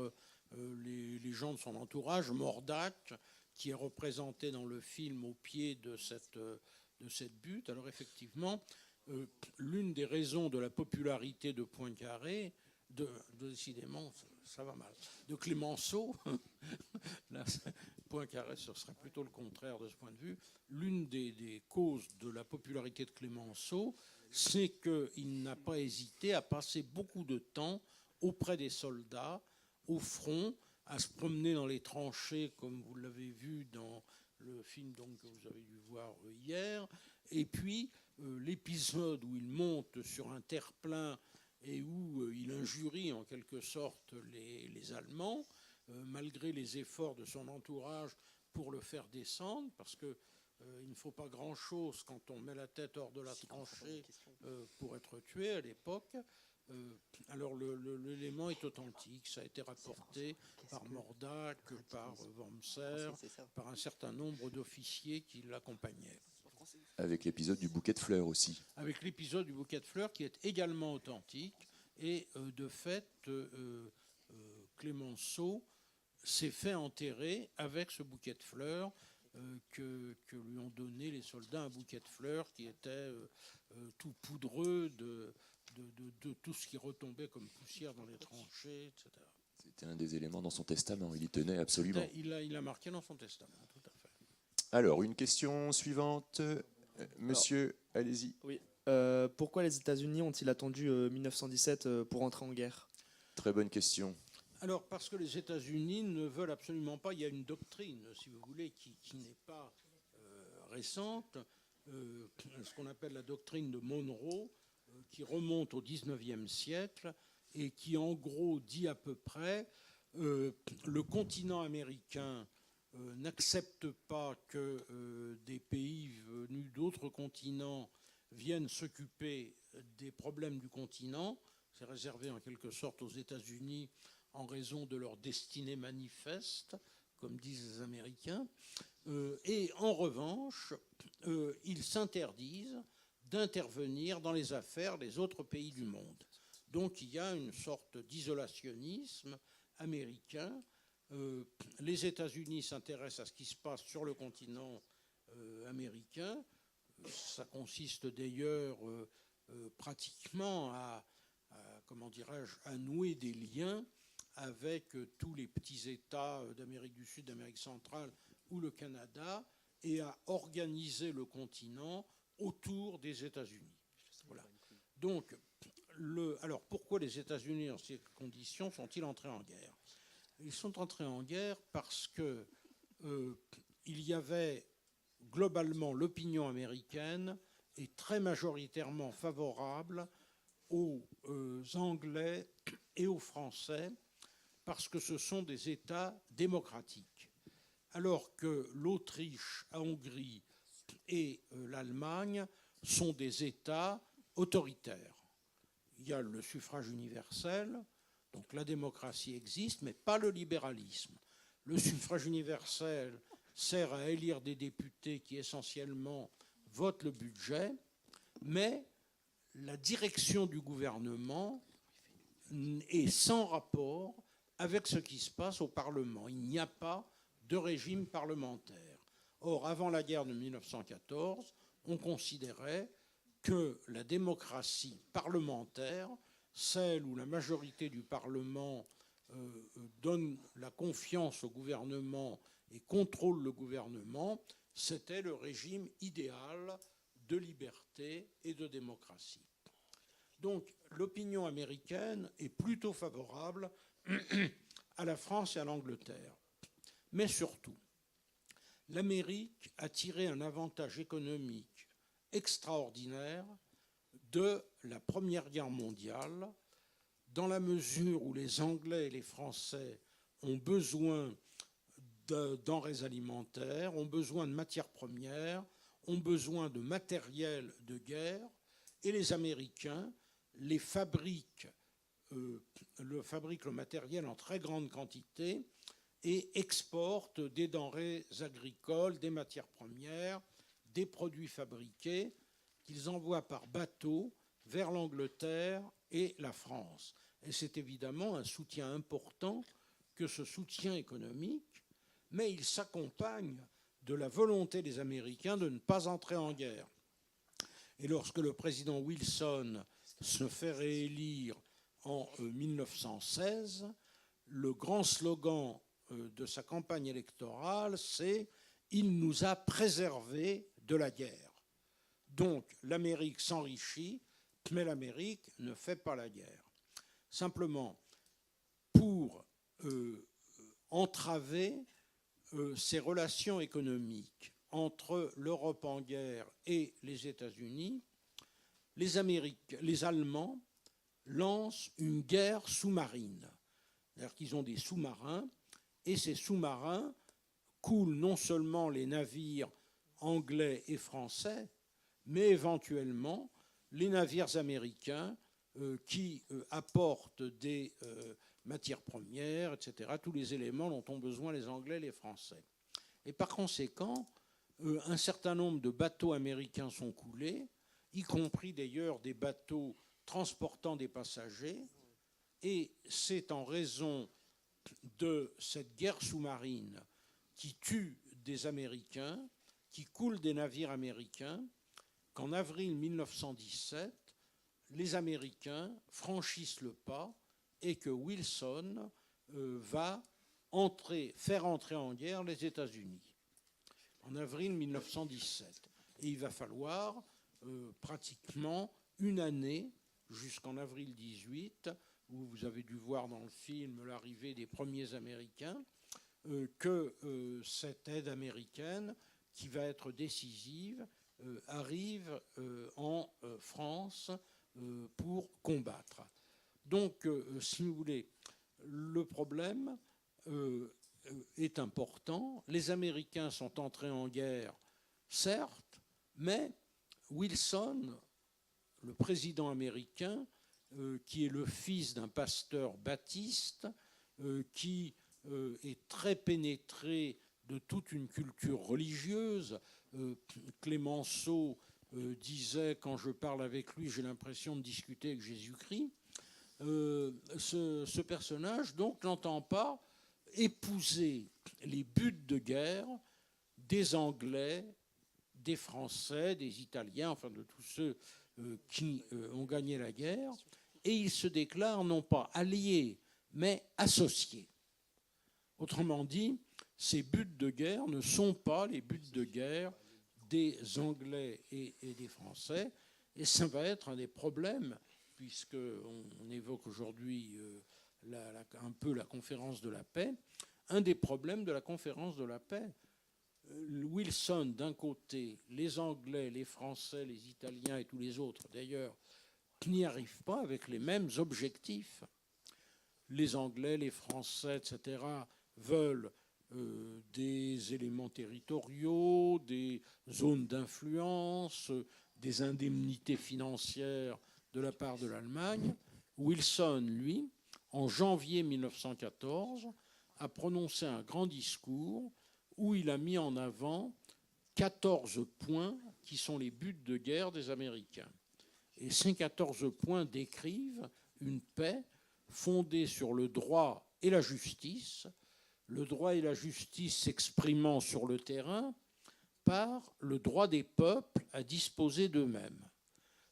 les gens de son entourage. Mordac, qui est représenté dans le film au pied de cette butte. Alors effectivement, l'une des raisons de la popularité de Poincaré, décidément, ça va mal, de Clemenceau, là, Poincaré, ce serait plutôt le contraire de ce point de vue, l'une des causes de la popularité de Clemenceau, c'est qu'il n'a pas hésité à passer beaucoup de temps auprès des soldats, au front, à se promener dans les tranchées, comme vous l'avez vu dans le film donc, que vous avez dû voir hier, et puis l'épisode où il monte sur un terre-plein et où il injurie en quelque sorte les Allemands, malgré les efforts de son entourage pour le faire descendre, parce qu'il ne faut pas grand-chose quand on met la tête hors de la tranchée pour être tué à l'époque. Alors l'élément est authentique, ça a été rapporté par Mordac, par Wormser, par un certain nombre d'officiers qui l'accompagnaient. Avec l'épisode du bouquet de fleurs aussi. Avec l'épisode du bouquet de fleurs qui est également authentique. Et de fait, Clémenceau s'est fait enterrer avec ce bouquet de fleurs que lui ont donné les soldats, un bouquet de fleurs qui était tout poudreux de tout ce qui retombait comme poussière dans les tranchées, etc. C'était un des éléments dans son testament, il y tenait absolument. Il a marqué dans son testament, tout à fait. Alors, une question suivante. Monsieur, allez-y. Oui. Pourquoi les États-Unis ont-ils attendu 1917 pour entrer en guerre? Très bonne question. Alors, parce que les États-Unis ne veulent absolument pas, il y a une doctrine, si vous voulez, qui n'est pas récente, ce qu'on appelle la doctrine de Monroe, qui remonte au XIXe siècle et qui, en gros, dit à peu près le continent américain n'accepte pas que des pays venus d'autres continents viennent s'occuper des problèmes du continent. C'est réservé en quelque sorte aux États-Unis en raison de leur destinée manifeste, comme disent les Américains. Et en revanche, ils s'interdisent d'intervenir dans les affaires des autres pays du monde. Donc il y a une sorte d'isolationnisme américain. Les États-Unis s'intéressent à ce qui se passe sur le continent américain. Ça consiste d'ailleurs pratiquement comment dirais-je, à nouer des liens avec tous les petits États d'Amérique du Sud, d'Amérique centrale ou le Canada, et à organiser le continent autour des États-Unis. Voilà. Donc, alors pourquoi les États-Unis, dans ces conditions, sont-ils entrés en guerre? Ils sont entrés en guerre parce que il y avait globalement l'opinion américaine est très majoritairement favorable aux Anglais et aux Français parce que ce sont des États démocratiques. Alors que l'Autriche, la Hongrie et l'Allemagne sont des États autoritaires. Il y a le suffrage universel, donc la démocratie existe, mais pas le libéralisme. Le suffrage universel sert à élire des députés qui essentiellement votent le budget, mais la direction du gouvernement est sans rapport avec ce qui se passe au Parlement. Il n'y a pas de régime parlementaire. Or, avant la guerre de 1914, on considérait que la démocratie parlementaire, celle où la majorité du Parlement donne la confiance au gouvernement et contrôle le gouvernement, c'était le régime idéal de liberté et de démocratie. Donc l'opinion américaine est plutôt favorable à la France et à l'Angleterre. Mais surtout, l'Amérique a tiré un avantage économique extraordinaire de la Première Guerre mondiale, dans la mesure où les Anglais et les Français ont besoin de denrées alimentaires, ont besoin de matières premières, ont besoin de matériel de guerre, et les Américains les fabriquent, le matériel en très grande quantité et exportent des denrées agricoles, des matières premières, des produits fabriqués qu'ils envoient par bateau vers l'Angleterre et la France. Et c'est évidemment un soutien important que ce soutien économique, mais il s'accompagne de la volonté des Américains de ne pas entrer en guerre. Et lorsque le président Wilson se fait réélire en 1916, le grand slogan de sa campagne électorale, c'est « Il nous a préservés de la guerre ». Donc l'Amérique s'enrichit, mais l'Amérique ne fait pas la guerre. Simplement, pour entraver ces relations économiques entre l'Europe en guerre et les États-Unis, les Allemands lancent une guerre sous-marine. C'est-à-dire qu'ils ont des sous-marins, et ces sous-marins coulent non seulement les navires anglais et français, mais éventuellement les navires américains qui apportent des matières premières, etc., tous les éléments dont ont besoin les Anglais et les Français. Et par conséquent, un certain nombre de bateaux américains sont coulés, y compris d'ailleurs des bateaux transportant des passagers, et c'est en raison de cette guerre sous-marine qui tue des Américains, qui coule des navires américains, qu'en avril 1917, les Américains franchissent le pas et que Wilson va faire entrer en guerre les États-Unis en avril 1917. Et il va falloir pratiquement une année jusqu'en avril 18, où vous avez dû voir dans le film l'arrivée des premiers Américains, que cette aide américaine, qui va être décisive, arrive en France pour combattre. Donc, si vous voulez, le problème est important. Les Américains sont entrés en guerre, certes, mais Wilson, le président américain, qui est le fils d'un pasteur baptiste, qui est très pénétré de toute une culture religieuse. Clémenceau disait, quand je parle avec lui, j'ai l'impression de discuter avec Jésus-Christ. Ce personnage, donc, n'entend pas épouser les buts de guerre des Anglais, des Français, des Italiens, enfin de tous ceux qui ont gagné la guerre, et il se déclare non pas allié, mais associé. Autrement dit, ces buts de guerre ne sont pas les buts de guerre des Anglais et des Français, et ça va être un des problèmes, puisqu'on évoque aujourd'hui un peu la conférence de la paix. Un des problèmes de la conférence de la paix, Wilson d'un côté, les Anglais, les Français, les Italiens et tous les autres d'ailleurs, n'y arrivent pas avec les mêmes objectifs. Les Anglais, les Français, etc., veulent des éléments territoriaux, des zones d'influence, des indemnités financières de la part de l'Allemagne. Wilson, lui, en janvier 1914, a prononcé un grand discours où il a mis en avant 14 points qui sont les buts de guerre des Américains. Et ces 14 points décrivent une paix fondée sur le droit et la justice, le droit et la justice s'exprimant sur le terrain par le droit des peuples à disposer d'eux-mêmes.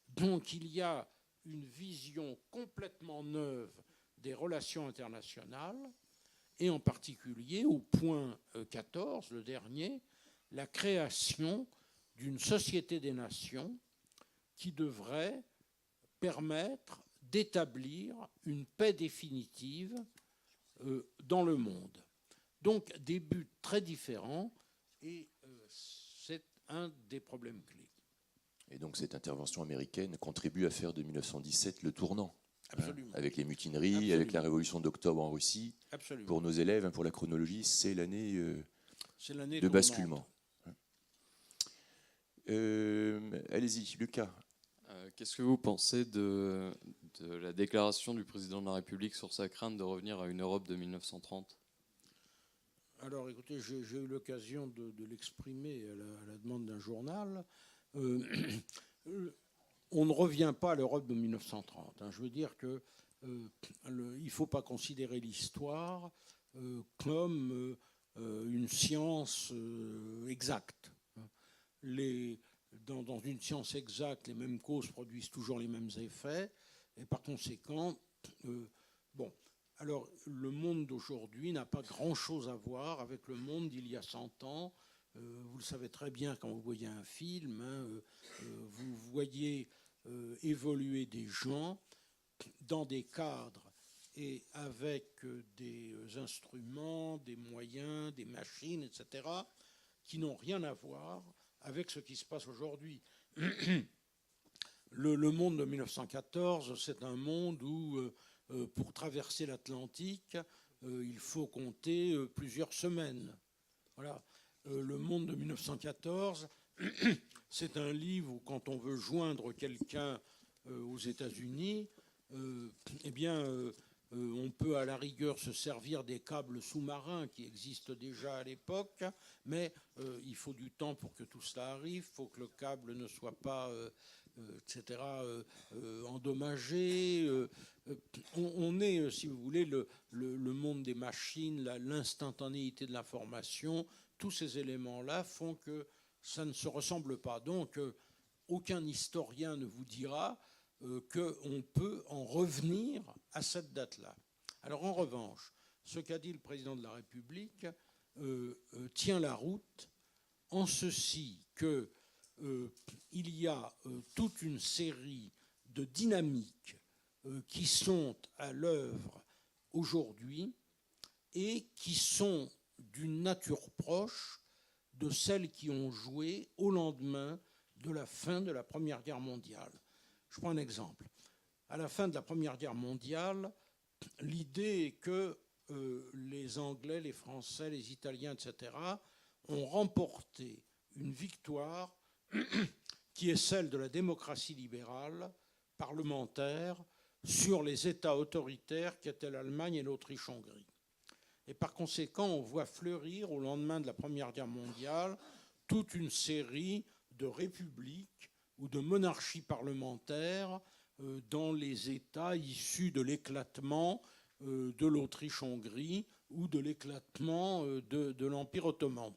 Donc il y a une vision complètement neuve des relations internationales, et en particulier au point 14, le dernier, la création d'une société des nations qui devrait permettre d'établir une paix définitive dans le monde. Donc des buts très différents, et c'est un des problèmes clés. Et donc cette intervention américaine contribue à faire de 1917 le tournant. Absolument. Avec les mutineries, Absolument. avec la révolution d'octobre en Russie. Absolument. Pour nos élèves, pour la chronologie, c'est l'année de tournante. basculement. Allez-y, Lucas. Qu'est-ce que vous pensez de la déclaration du président de la République sur sa crainte de revenir à une Europe de 1930 ? Alors écoutez, j'ai eu l'occasion de l'exprimer à la demande d'un journal. On ne revient pas à l'Europe de 1930. Je veux dire que il ne faut pas considérer l'histoire comme une science exacte. Dans une science exacte, les mêmes causes produisent toujours les mêmes effets, et par conséquent, alors le monde d'aujourd'hui n'a pas grand-chose à voir avec le monde d'il y a 100 ans. Vous le savez très bien quand vous voyez un film, vous voyez évoluer des gens dans des cadres et avec des instruments, des moyens, des machines, etc., qui n'ont rien à voir avec ce qui se passe aujourd'hui. Le monde de 1914, c'est un monde où, pour traverser l'Atlantique, il faut compter plusieurs semaines. Voilà. Le monde de 1914, c'est un livre où, quand on veut joindre quelqu'un aux États-Unis, eh bien, on peut à la rigueur se servir des câbles sous-marins qui existent déjà à l'époque, mais il faut du temps pour que tout cela arrive. Il faut que le câble ne soit pas, etc., endommagé. On est, si vous voulez, le monde des machines, l'instantanéité de l'information. Tous ces éléments-là font que ça ne se ressemble pas. Donc, aucun historien ne vous dira qu'on peut en revenir à cette date-là. Alors en revanche, ce qu'a dit le président de la République tient la route en ceci qu'il y a toute une série de dynamiques qui sont à l'œuvre aujourd'hui et qui sont d'une nature proche de celles qui ont joué au lendemain de la fin de la Première Guerre mondiale. Je prends un exemple. À la fin de la Première Guerre mondiale, l'idée est que les Anglais, les Français, les Italiens, etc., ont remporté une victoire qui est celle de la démocratie libérale parlementaire sur les États autoritaires qu'étaient l'Allemagne et l'Autriche-Hongrie. Et par conséquent, on voit fleurir au lendemain de la Première Guerre mondiale toute une série de républiques ou de monarchies parlementaires dans les États issus de l'éclatement de l'Autriche-Hongrie ou de l'éclatement de l'Empire ottoman.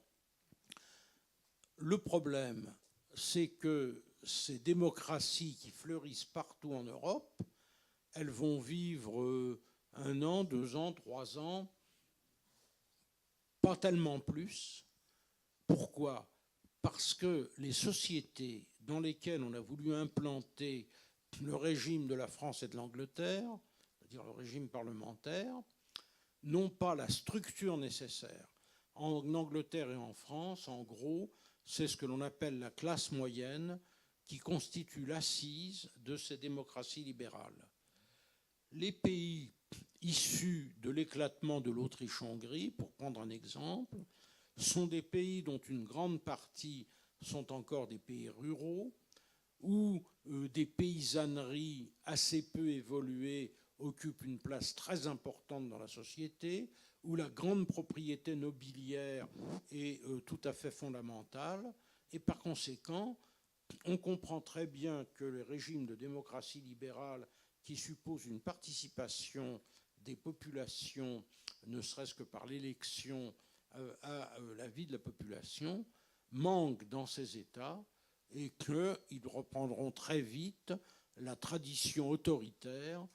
Le problème, c'est que ces démocraties qui fleurissent partout en Europe, elles vont vivre 1 an, 2 ans, 3 ans, pas tellement plus. Pourquoi ? Parce que les sociétés dans lesquelles on a voulu implanter le régime de la France et de l'Angleterre, c'est-à-dire le régime parlementaire, n'ont pas la structure nécessaire. En Angleterre et en France, en gros, c'est ce que l'on appelle la classe moyenne qui constitue l'assise de ces démocraties libérales. Les pays issus de l'éclatement de l'Autriche-Hongrie, pour prendre un exemple, sont des pays dont une grande partie sont encore des pays ruraux, où des paysanneries assez peu évoluées occupent une place très importante dans la société, où la grande propriété nobiliaire est tout à fait fondamentale, et par conséquent, on comprend très bien que les régimes de démocratie libérale qui supposent une participation des populations, ne serait-ce que par l'élection à la vie de la population, manquent dans ces États et qu'ils reprendront très vite la tradition autoritaire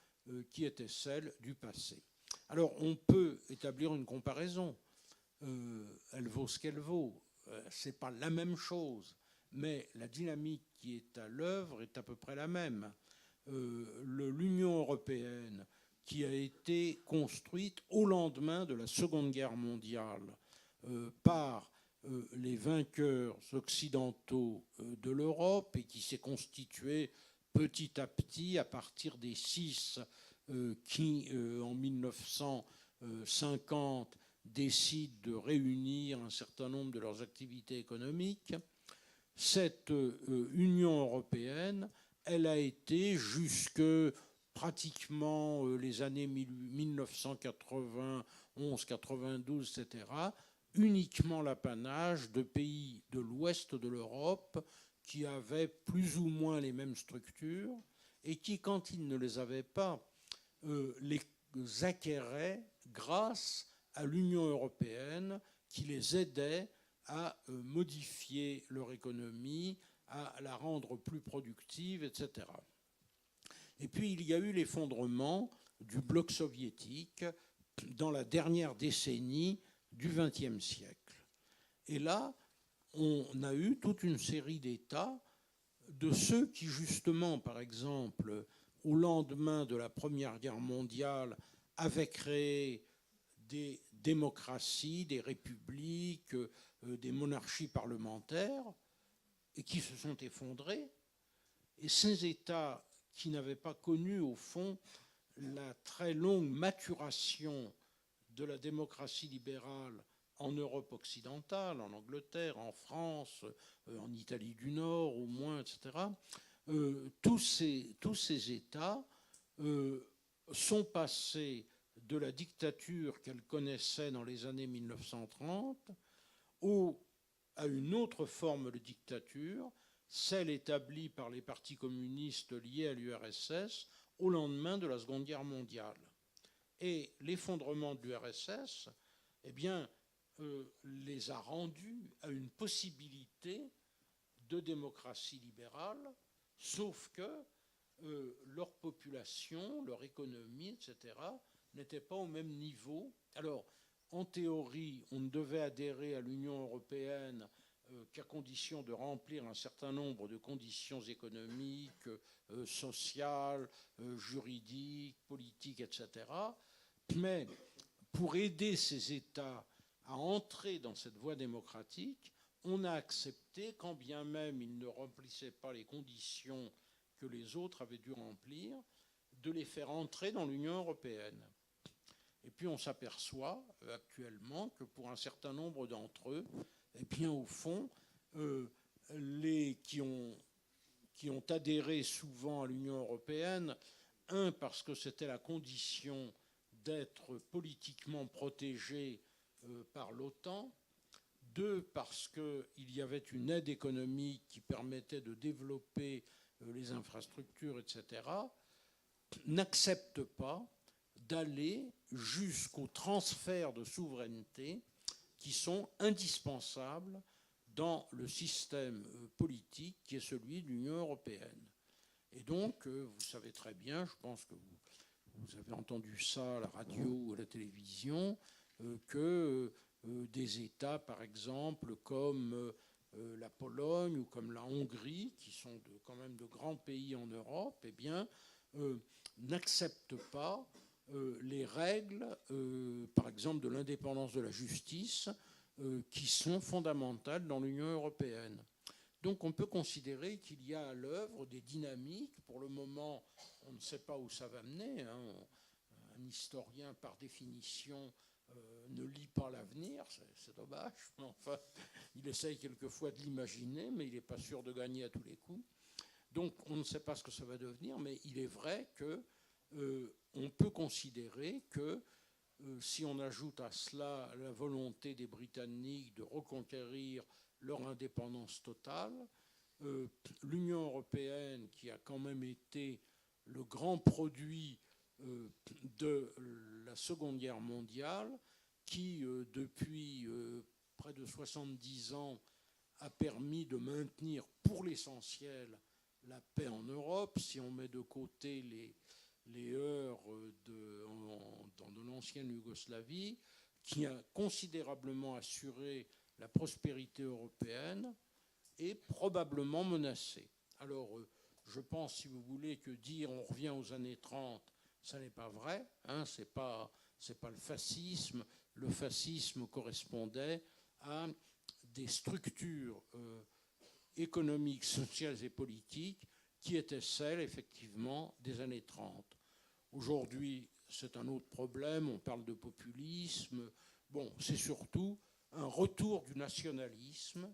qui était celle du passé. Alors on peut établir une comparaison. Elle vaut ce qu'elle vaut. Ce n'est pas la même chose, mais la dynamique qui est à l'œuvre est à peu près la même. L'Union européenne, qui a été construite au lendemain de la Seconde Guerre mondiale par les vainqueurs occidentaux de l'Europe et qui s'est constituée petit à petit à partir des 6 qui, en 1950, décident de réunir un certain nombre de leurs activités économiques. Cette Union européenne, elle a été jusque pratiquement les années 1991, 92, etc., uniquement l'apanage de pays de l'ouest de l'Europe qui avaient plus ou moins les mêmes structures et qui, quand ils ne les avaient pas, les acquéraient grâce à l'Union européenne qui les aidait à modifier leur économie, à la rendre plus productive, etc. Et puis il y a eu l'effondrement du bloc soviétique dans la dernière décennie du XXe siècle. Et là, on a eu toute une série d'États, de ceux qui, justement, par exemple, au lendemain de la Première Guerre mondiale, avaient créé des démocraties, des républiques, des monarchies parlementaires, et qui se sont effondrés. Et ces États qui n'avaient pas connu, au fond, la très longue maturation de la démocratie libérale en Europe occidentale, en Angleterre, en France, en Italie du Nord au moins, etc., tous ces États sont passées de la dictature qu'elles connaissaient dans les années 1930 à une autre forme de dictature, celle établie par les partis communistes liés à l'URSS au lendemain de la Seconde Guerre mondiale. Et l'effondrement de l'URSS, eh bien, les a rendus à une possibilité de démocratie libérale, sauf que leur population, leur économie, etc., n'étaient pas au même niveau. Alors, en théorie, on ne devait adhérer à l'Union européenne qu'à condition de remplir un certain nombre de conditions économiques, sociales, juridiques, politiques, etc. Mais pour aider ces États à entrer dans cette voie démocratique, on a accepté, quand bien même ils ne remplissaient pas les conditions que les autres avaient dû remplir, de les faire entrer dans l'Union européenne. Et puis on s'aperçoit actuellement que pour un certain nombre d'entre eux, eh bien au fond, les qui ont adhéré souvent à l'Union européenne, parce que c'était la condition d'être politiquement protégés par l'OTAN, 2, parce qu'il y avait une aide économique qui permettait de développer les infrastructures, etc., n'acceptent pas d'aller jusqu'au transfert de souveraineté qui sont indispensables dans le système politique qui est celui de l'Union européenne. Et donc, vous savez très bien, je pense que vous avez entendu ça à la radio ou à la télévision, que des États, par exemple, comme la Pologne ou comme la Hongrie, qui sont quand même de grands pays en Europe, eh bien, n'acceptent pas les règles, par exemple, de l'indépendance de la justice, qui sont fondamentales dans l'Union européenne. Donc on peut considérer qu'il y a à l'œuvre des dynamiques. Pour le moment, on ne sait pas où ça va mener. Un historien, par définition, ne lit pas l'avenir, c'est dommage. Enfin, il essaye quelquefois de l'imaginer, mais il n'est pas sûr de gagner à tous les coups. Donc on ne sait pas ce que ça va devenir, mais il est vrai qu'on peut considérer que si on ajoute à cela la volonté des Britanniques de reconquérir leur indépendance totale, l'Union européenne, qui a quand même été le grand produit de la Seconde Guerre mondiale, qui depuis près de 70 ans a permis de maintenir pour l'essentiel la paix en Europe, si on met de côté les heurts dans l'ancienne Yougoslavie, qui a considérablement assuré la prospérité européenne, est probablement menacée. Alors, je pense, si vous voulez, que dire on revient aux années 30, ça n'est pas vrai. C'est pas le fascisme. Le fascisme correspondait à des structures économiques, sociales et politiques qui étaient celles, effectivement, des années 30. Aujourd'hui, c'est un autre problème. On parle de populisme. Bon, c'est surtout un retour du nationalisme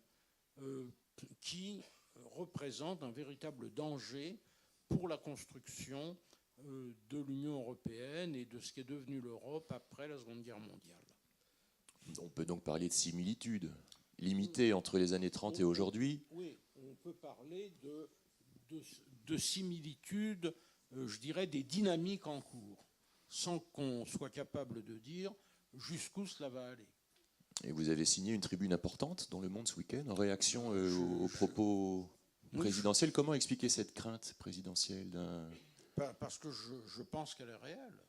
qui représente un véritable danger pour la construction de l'Union européenne et de ce qui est devenu l'Europe après la Seconde Guerre mondiale. On peut donc parler de similitudes limitées entre les années 30 et aujourd'hui. Oui, on peut parler de similitudes, je dirais, des dynamiques en cours, sans qu'on soit capable de dire jusqu'où cela va aller. Et vous avez signé une tribune importante dans Le Monde ce week-end en réaction aux propos présidentiels. Comment expliquer cette crainte présidentielle Parce que je pense qu'elle est réelle.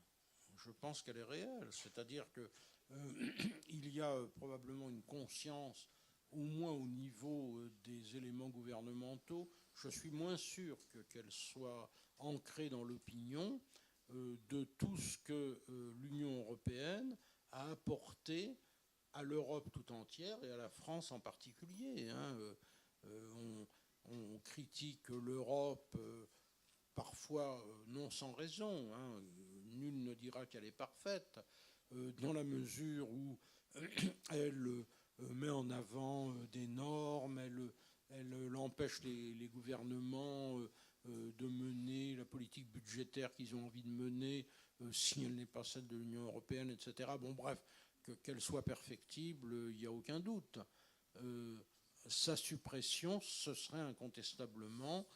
Je pense qu'elle est réelle. C'est-à-dire qu'il y a probablement une conscience, au moins au niveau des éléments gouvernementaux. Je suis moins sûr qu'elle soit ancrée dans l'opinion de tout ce que l'Union européenne a apporté à l'Europe tout entière et à la France en particulier. On critique l'Europe parfois non sans raison. Nul ne dira qu'elle est parfaite, dans la mesure où elle met en avant des normes, elle empêche les gouvernements de mener la politique budgétaire qu'ils ont envie de mener, si elle n'est pas celle de l'Union européenne, etc. Bon, bref, qu'elle soit perfectible, il n'y a aucun doute. Sa suppression, ce serait incontestablement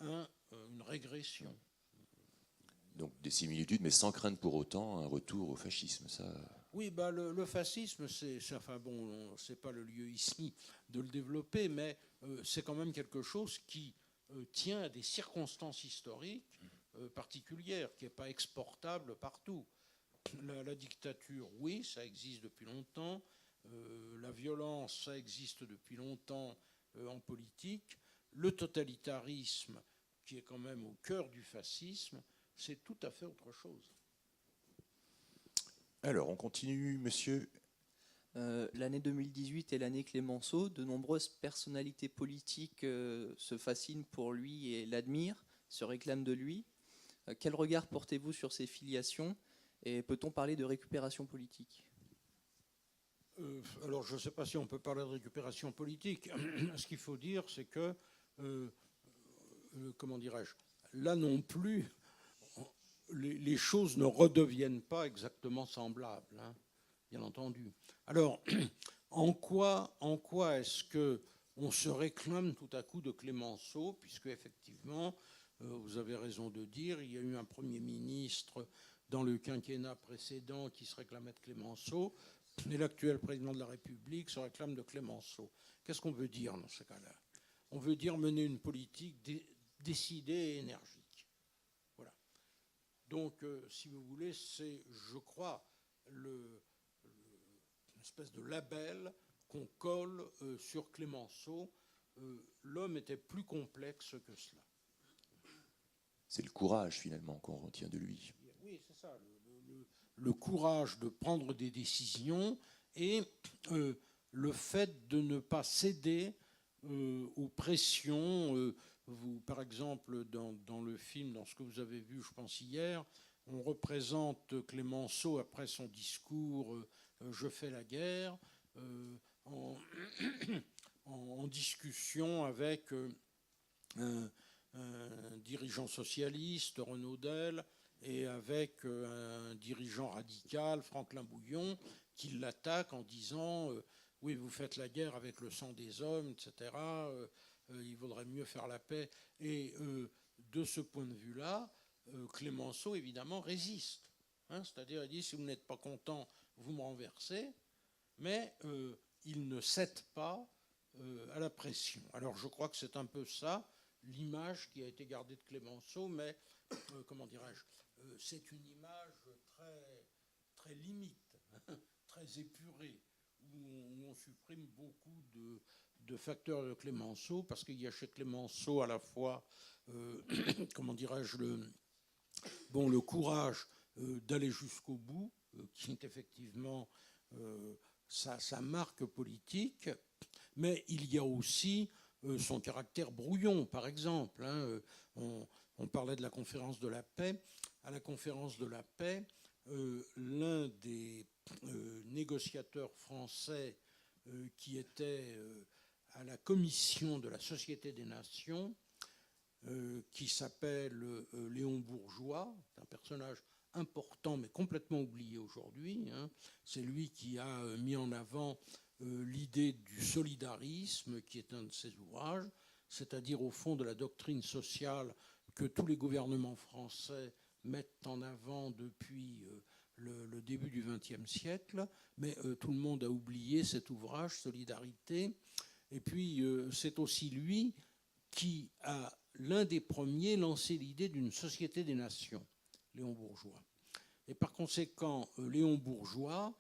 une régression. Donc des similitudes, mais sans craindre pour autant un retour au fascisme. Ça... Oui, bah, le fascisme, enfin bon, c'est pas le lieu ici de le développer, mais c'est quand même quelque chose qui tient à des circonstances historiques particulières, qui n'est pas exportable partout. La dictature, oui, ça existe depuis longtemps. La violence, ça existe depuis longtemps en politique. Le totalitarisme, qui est quand même au cœur du fascisme, c'est tout à fait autre chose. Alors, on continue, monsieur. L'année 2018 est l'année Clémenceau. De nombreuses personnalités politiques se fascinent pour lui et l'admirent, se réclament de lui. Quel regard portez-vous sur ces filiations et peut-on parler de récupération politique ? Alors, je ne sais pas si on peut parler de récupération politique. Ce qu'il faut dire, c'est que, comment dirais-je, là non plus, les choses ne redeviennent pas exactement semblables, hein, bien entendu. Alors, en quoi est-ce qu'on se réclame tout à coup de Clémenceau, puisque effectivement, vous avez raison de dire, il y a eu un Premier ministre dans le quinquennat précédent qui se réclamait de Clémenceau, et l'actuel président de la République se réclame de Clémenceau. Qu'est-ce qu'on veut dire dans ce cas-là ? On veut dire mener une politique décidée et énergique. Voilà. Donc, si vous voulez, c'est, je crois, une espèce de label qu'on colle sur Clémenceau. L'homme était plus complexe que cela. C'est le courage, finalement, qu'on retient de lui. Oui, c'est ça. Le courage de prendre des décisions et le fait de ne pas céder aux pressions. Vous, par exemple, dans le film, dans ce que vous avez vu, je pense, hier, on représente Clémenceau après son discours « Je fais la guerre » en discussion avec un dirigeant socialiste, Renaudel, et avec un dirigeant radical, Franklin Bouillon, qui l'attaque en disant oui, vous faites la guerre avec le sang des hommes, etc. Il vaudrait mieux faire la paix. Et de ce point de vue-là, Clémenceau, évidemment, résiste. Hein, c'est-à-dire, il dit, si vous n'êtes pas content, vous me renversez. Mais il ne cède pas à la pression. Alors, je crois que c'est un peu ça, l'image qui a été gardée de Clémenceau, mais, comment dirais-je, c'est une image très, très limite, très épurée, où on supprime beaucoup de facteurs de Clémenceau, parce qu'il y a chez Clémenceau à la fois, comment dirais-je, le courage d'aller jusqu'au bout, qui est effectivement sa marque politique, mais il y a aussi son caractère brouillon, par exemple. Hein, on parlait de la conférence de la paix. À la conférence de la paix, l'un des négociateurs français qui était à la commission de la Société des Nations, qui s'appelle Léon Bourgeois, un personnage important mais complètement oublié aujourd'hui. Hein. C'est lui qui a mis en avant l'idée du solidarisme, qui est un de ses ouvrages, c'est-à-dire au fond de la doctrine sociale que tous les gouvernements français mettent en avant depuis le début du XXe siècle, mais tout le monde a oublié cet ouvrage, Solidarité. Et puis, c'est aussi lui qui a, l'un des premiers, lancé l'idée d'une société des nations, Léon Bourgeois. Et par conséquent, Léon Bourgeois,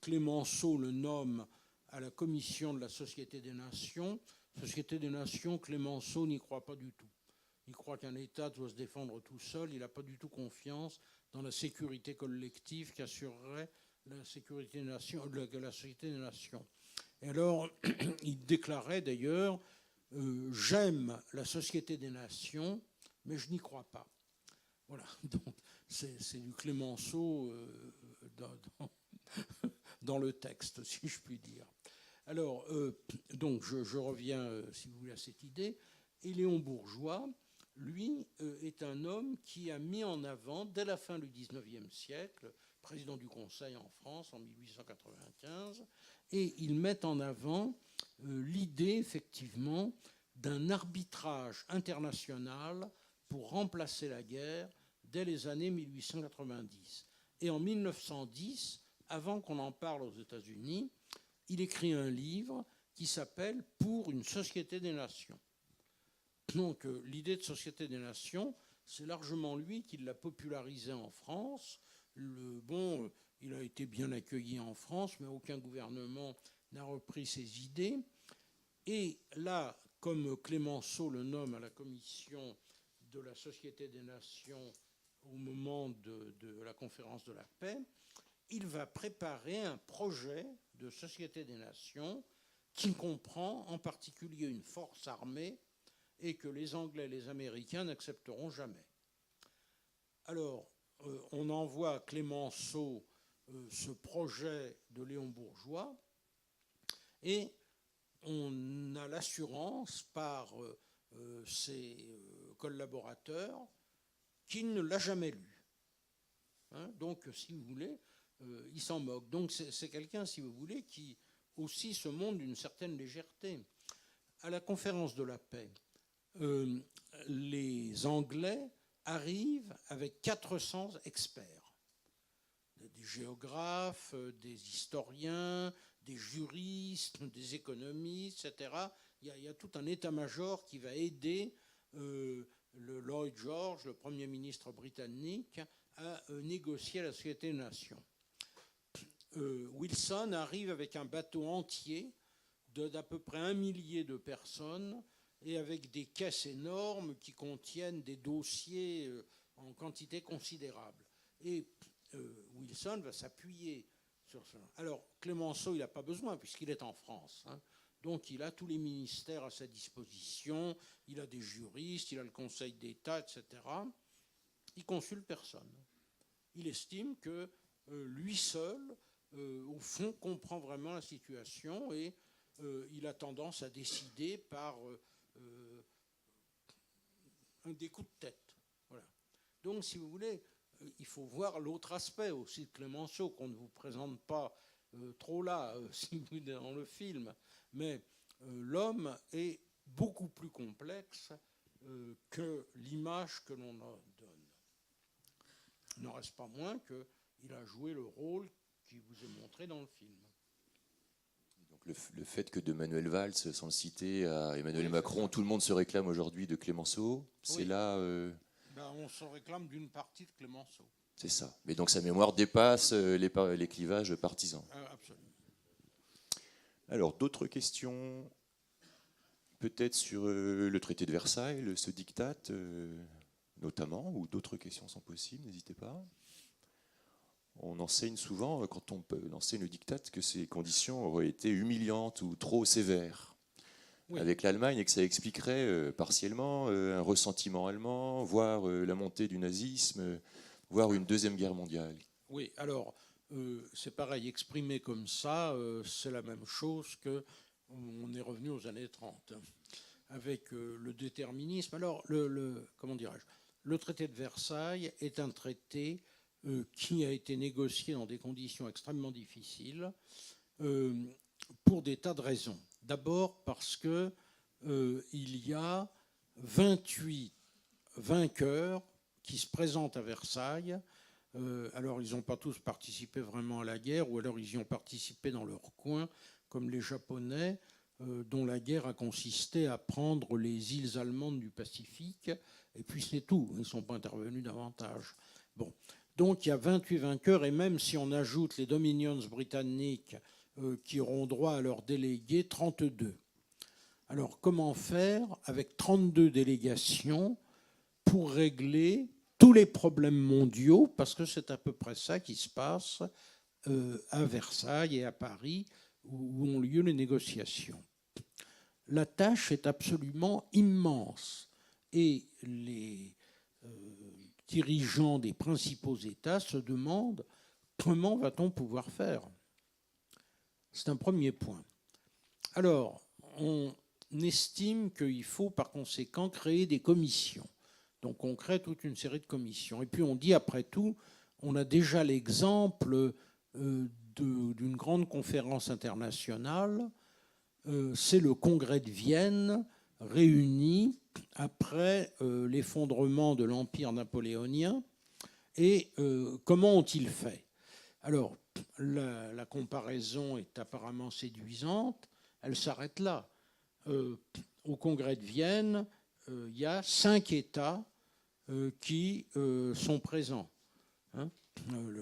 Clémenceau le nomme à la commission de la Société des Nations. Société des Nations, Clémenceau n'y croit pas du tout. Il croit qu'un État doit se défendre tout seul. Il n'a pas du tout confiance dans la sécurité collective qui assurerait la sécurité des nations, de la Société des Nations. Et alors, il déclarait d'ailleurs j'aime la Société des Nations, mais je n'y crois pas. Voilà, donc c'est du Clémenceau dans le texte, si je puis dire. Alors, donc je reviens, si vous voulez, à cette idée. Et Léon Bourgeois lui, est un homme qui a mis en avant, dès la fin du XIXe siècle, président du Conseil en France en 1895, et il met en avant l'idée, effectivement, d'un arbitrage international pour remplacer la guerre dès les années 1890. Et en 1910, avant qu'on en parle aux États-Unis, il écrit un livre qui s'appelle « Pour une société des nations ». Donc l'idée de société des nations, c'est largement lui qui l'a popularisée en France. Il a été bien accueilli en France, mais aucun gouvernement n'a repris ses idées. Et là, comme Clémenceau le nomme à la commission de la Société des Nations au moment de la conférence de la paix, il va préparer un projet de Société des Nations qui comprend en particulier une force armée et que les Anglais et les Américains n'accepteront jamais. Alors, on envoie à Clémenceau ce projet de Léon Bourgeois et on a l'assurance par ses collaborateurs qu'il ne l'a jamais lu. Donc, si vous voulez, il s'en moque. Donc, c'est quelqu'un, si vous voulez, qui aussi se montre d'une certaine légèreté. À la conférence de la paix, les Anglais arrivent avec 400 experts, des géographes, des historiens, des juristes, des économistes, etc. Il y a tout un état-major qui va aider le Lloyd George, le Premier ministre britannique, à négocier la Société des Nations. Wilson arrive avec un bateau entier d'à peu près 1 millier de personnes et avec des caisses énormes qui contiennent des dossiers en quantité considérable. Et Wilson va s'appuyer sur ça. Alors, Clémenceau, il n'a pas besoin puisqu'il est en France. Donc, il a tous les ministères à sa disposition, il a des juristes, il a le Conseil d'État, etc. Il consulte personne. Il estime que lui seul, au fond, comprend vraiment la situation et il a tendance à décider par des coups de tête. Voilà. Donc, si vous voulez, il faut voir l'autre aspect aussi de Clémenceau qu'on ne vous présente pas trop là, si vous voulez, dans le film. Mais l'homme est beaucoup plus complexe que l'image que l'on en donne. Il n'en reste pas moins qu'il a joué le rôle qui vous est montré dans le film. Donc le fait que de Manuel Valls, sans le citer, à Emmanuel Macron, tout le monde se réclame aujourd'hui de Clémenceau, c'est là... on se réclame d'une partie de Clémenceau. C'est ça. Mais donc sa mémoire dépasse les clivages partisans. Absolument. Alors, d'autres questions, peut-être sur le traité de Versailles, ce diktat, notamment, ou d'autres questions sont possibles, n'hésitez pas. On enseigne souvent, quand on enseigne le diktat, que ces conditions auraient été humiliantes ou trop sévères avec l'Allemagne et que ça expliquerait partiellement un ressentiment allemand, voire la montée du nazisme, voire une deuxième guerre mondiale. Oui, alors, c'est pareil, exprimé comme ça, c'est la même chose qu'on est revenu aux années 30, avec le déterminisme. Alors, comment dirais-je, le traité de Versailles est un traité qui a été négocié dans des conditions extrêmement difficiles pour des tas de raisons. D'abord parce que il y a 28 vainqueurs qui se présentent à Versailles. Alors, ils n'ont pas tous participé vraiment à la guerre, ou alors ils y ont participé dans leur coin, comme les Japonais, dont la guerre a consisté à prendre les îles allemandes du Pacifique, et puis c'est tout, ils ne sont pas intervenus davantage. Bon. Donc il y a 28 vainqueurs, et même si on ajoute les Dominions britanniques qui auront droit à leurs délégués, 32. Alors comment faire avec 32 délégations pour régler tous les problèmes mondiaux, parce que c'est à peu près ça qui se passe à Versailles et à Paris, où ont lieu les négociations. La tâche est absolument immense, et les dirigeants des principaux États se demandent comment va-t-on pouvoir faire. C'est un premier point. Alors, on estime qu'il faut par conséquent créer des commissions. Donc on crée toute une série de commissions. Et puis on dit, après tout, on a déjà l'exemple d'une grande conférence internationale, c'est le Congrès de Vienne réuni après l'effondrement de l'Empire napoléonien. Et comment ont-ils fait? Alors, la comparaison est apparemment séduisante, elle s'arrête là. Au Congrès de Vienne, il y a 5 États qui sont présents. Hein,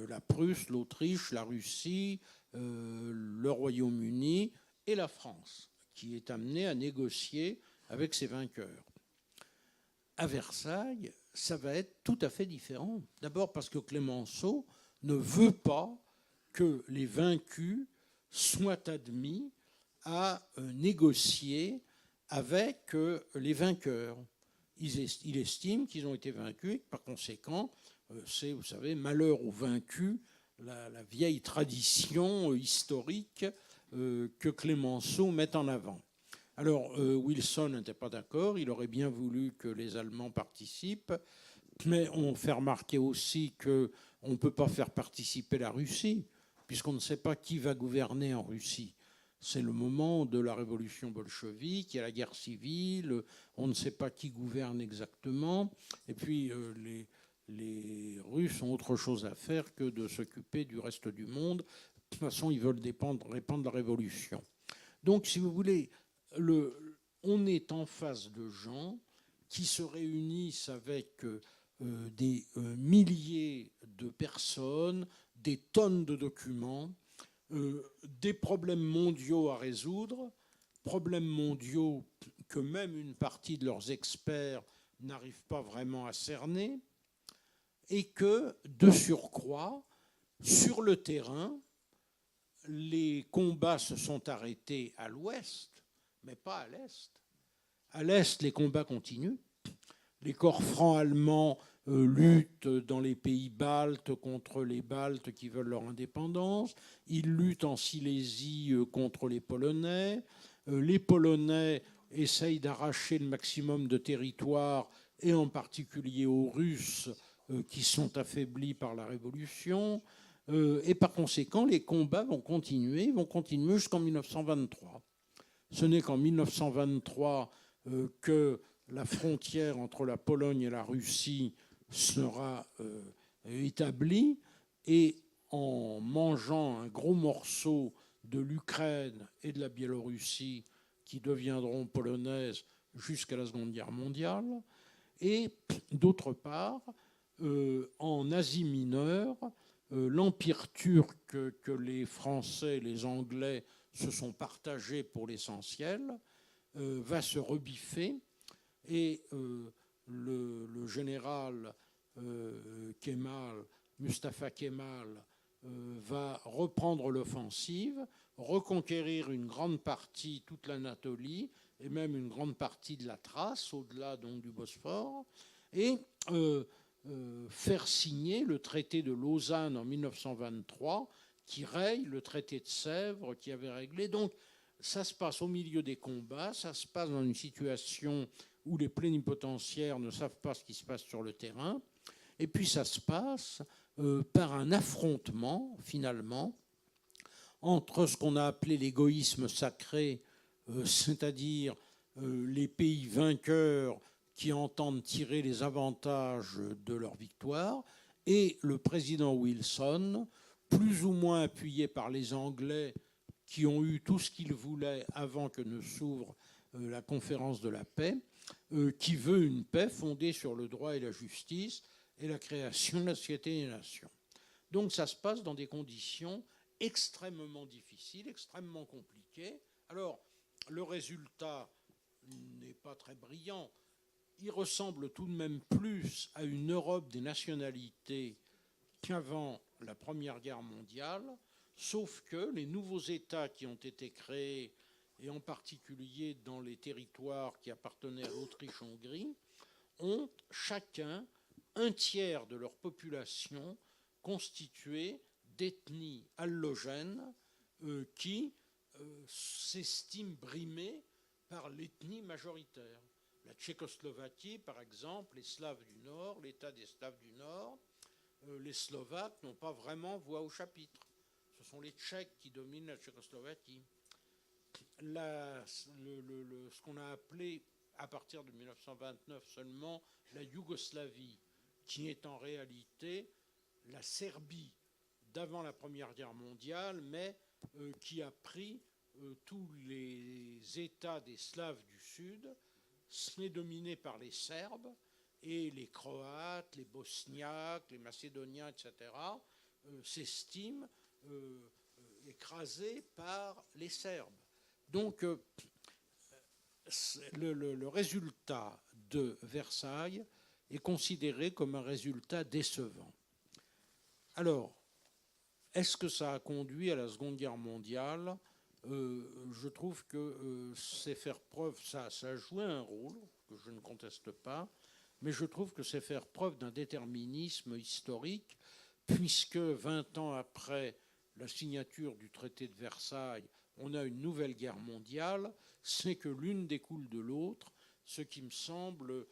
la Prusse, l'Autriche, la Russie, le Royaume-Uni et la France, qui est amenée à négocier avec ses vainqueurs. À Versailles, ça va être tout à fait différent. D'abord parce que Clémenceau ne veut pas que les vaincus soient admis à négocier avec les vainqueurs. Il estime qu'ils ont été vaincus et que par conséquent, c'est, vous savez, malheur aux vaincus, la vieille tradition historique que Clémenceau met en avant. Alors, Wilson n'était pas d'accord, il aurait bien voulu que les Allemands participent, mais on fait remarquer aussi qu'on ne peut pas faire participer la Russie, puisqu'on ne sait pas qui va gouverner en Russie. C'est le moment de la révolution bolchevique, il y a la guerre civile, on ne sait pas qui gouverne exactement, et puis les Russes ont autre chose à faire que de s'occuper du reste du monde. De toute façon, ils veulent répandre la révolution. Donc, si vous voulez, on est en face de gens qui se réunissent avec des milliers de personnes, des tonnes de documents, des problèmes mondiaux à résoudre, problèmes mondiaux que même une partie de leurs experts n'arrivent pas vraiment à cerner, et que, de surcroît, sur le terrain, les combats se sont arrêtés à l'ouest, mais pas à l'est. À l'est, les combats continuent. Les corps francs allemands luttent dans les pays baltes contre les Baltes qui veulent leur indépendance. Ils luttent en Silésie contre les Polonais. Les Polonais essayent d'arracher le maximum de territoire, et en particulier aux Russes qui sont affaiblis par la Révolution. Et par conséquent, les combats vont continuer jusqu'en 1923. Ce n'est qu'en 1923 que la frontière entre la Pologne et la Russie sera établie, et en mangeant un gros morceau de l'Ukraine et de la Biélorussie qui deviendront polonaises jusqu'à la Seconde Guerre mondiale, et d'autre part, en Asie mineure, l'empire turc que les Français et les Anglais se sont partagés pour l'essentiel va se rebiffer, et le général Mustafa Kemal va reprendre l'offensive, reconquérir une grande partie, toute l'Anatolie, et même une grande partie de la Thrace, au-delà donc du Bosphore, et faire signer le traité de Lausanne en 1923, qui raye le traité de Sèvres qui avait réglé. Donc ça se passe au milieu des combats, ça se passe dans une situation où les plénipotentiaires ne savent pas ce qui se passe sur le terrain, et puis ça se passe par un affrontement, finalement, entre ce qu'on a appelé l'égoïsme sacré, c'est-à-dire les pays vainqueurs qui entendent tirer les avantages de leur victoire, et le président Wilson, plus ou moins appuyé par les Anglais qui ont eu tout ce qu'ils voulaient avant que ne s'ouvre la conférence de la paix, qui veut une paix fondée sur le droit et la justice et la création de la Société des Nations. Donc ça se passe dans des conditions extrêmement difficiles, extrêmement compliquées. Alors, le résultat n'est pas très brillant. Il ressemble tout de même plus à une Europe des nationalités qu'avant la Première Guerre mondiale, sauf que les nouveaux États qui ont été créés, et en particulier dans les territoires qui appartenaient à l'Autriche-Hongrie, ont chacun un tiers de leur population constituée d'ethnies allogènes qui s'estiment brimées par l'ethnie majoritaire. La Tchécoslovaquie, par exemple, les Slaves du Nord, l'État des Slaves du Nord, les Slovaques n'ont pas vraiment voix au chapitre. Ce sont les Tchèques qui dominent la Tchécoslovaquie. Ce qu'on a appelé, à partir de 1929 seulement, la Yougoslavie, qui est en réalité la Serbie d'avant la Première Guerre mondiale, mais qui a pris tous les États des Slaves du Sud, n'est dominé par les Serbes, et les Croates, les Bosniaques, les Macédoniens, etc., s'estiment écrasés par les Serbes. Donc, le résultat de Versailles est considéré comme un résultat décevant. Alors, est-ce que ça a conduit à la Seconde Guerre mondiale ? Je trouve que c'est faire preuve, ça a joué un rôle, que je ne conteste pas, mais je trouve que c'est faire preuve d'un déterminisme historique, puisque 20 ans après la signature du traité de Versailles, on a une nouvelle guerre mondiale, c'est que l'une découle de l'autre, ce qui me semble,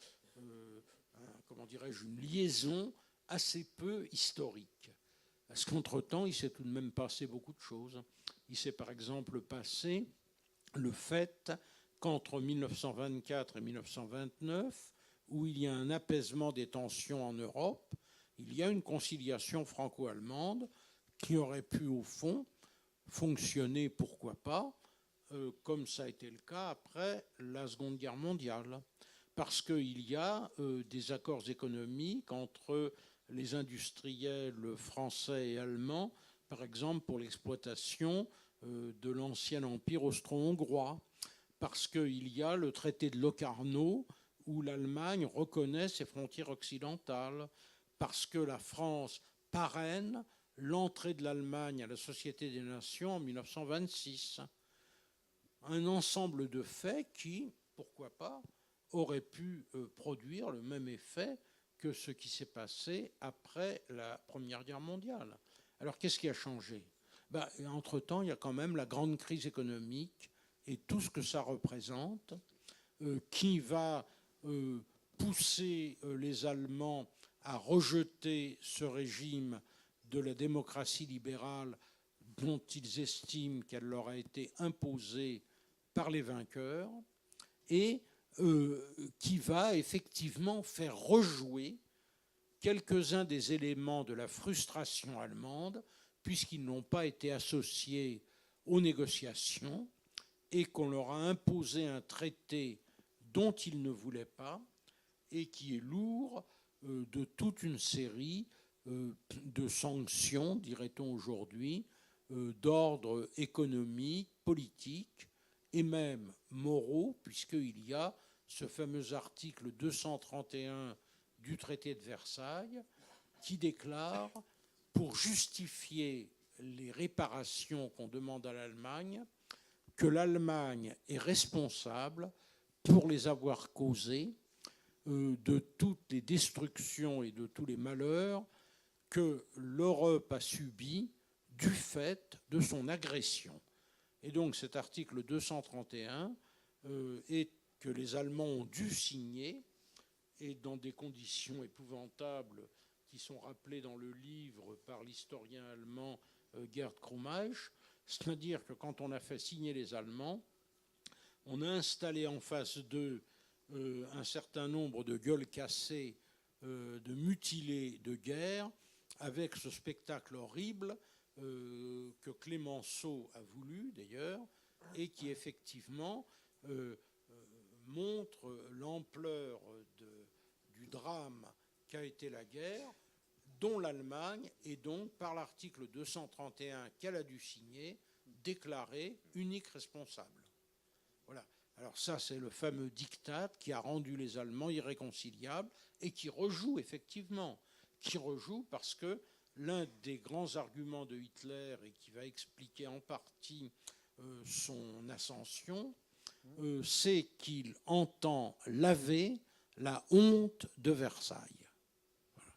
comment dirais-je, une liaison assez peu historique. Parce qu'entre-temps, il s'est tout de même passé beaucoup de choses. Il s'est par exemple passé le fait qu'entre 1924 et 1929, où il y a un apaisement des tensions en Europe, il y a une conciliation franco-allemande qui aurait pu, au fond, fonctionner, pourquoi pas, comme ça a été le cas après la Seconde Guerre mondiale. Parce qu'il y a des accords économiques entre les industriels français et allemands, par exemple pour l'exploitation de l'ancien empire austro-hongrois, parce qu'il y a le traité de Locarno où l'Allemagne reconnaît ses frontières occidentales, parce que la France parraine l'entrée de l'Allemagne à la Société des Nations en 1926. Un ensemble de faits qui, pourquoi pas, auraient pu produire le même effet que ce qui s'est passé après la Première Guerre mondiale. Alors, qu'est-ce qui a changé ? Entre-temps, il y a quand même la grande crise économique et tout ce que ça représente, qui va pousser les Allemands à rejeter ce régime de la démocratie libérale dont ils estiment qu'elle leur a été imposée par les vainqueurs, et qui va effectivement faire rejouer quelques-uns des éléments de la frustration allemande, puisqu'ils n'ont pas été associés aux négociations et qu'on leur a imposé un traité dont ils ne voulaient pas et qui est lourd de toute une série de sanctions, dirait-on aujourd'hui, d'ordre économique, politique et même moraux, puisqu'il y a ce fameux article 231 du traité de Versailles qui déclare, pour justifier les réparations qu'on demande à l'Allemagne, que l'Allemagne est responsable pour les avoir causées de toutes les destructions et de tous les malheurs que l'Europe a subis du fait de son agression. Et donc cet article 231 est que les Allemands ont dû signer, et dans des conditions épouvantables qui sont rappelées dans le livre par l'historien allemand Gerd Krummaisch, c'est-à-dire que quand on a fait signer les Allemands, on a installé en face d'eux un certain nombre de gueules cassées, de mutilés de guerre, avec ce spectacle horrible que Clémenceau a voulu d'ailleurs, et qui effectivement montre l'ampleur du drame qu'a été la guerre, dont l'Allemagne est donc, par l'article 231 qu'elle a dû signer, déclarée unique responsable. Voilà. Alors ça, c'est le fameux diktat qui a rendu les Allemands irréconciliables et qui rejoue effectivement, parce que l'un des grands arguments de Hitler, et qui va expliquer en partie son ascension, c'est qu'il entend laver la honte de Versailles. Voilà.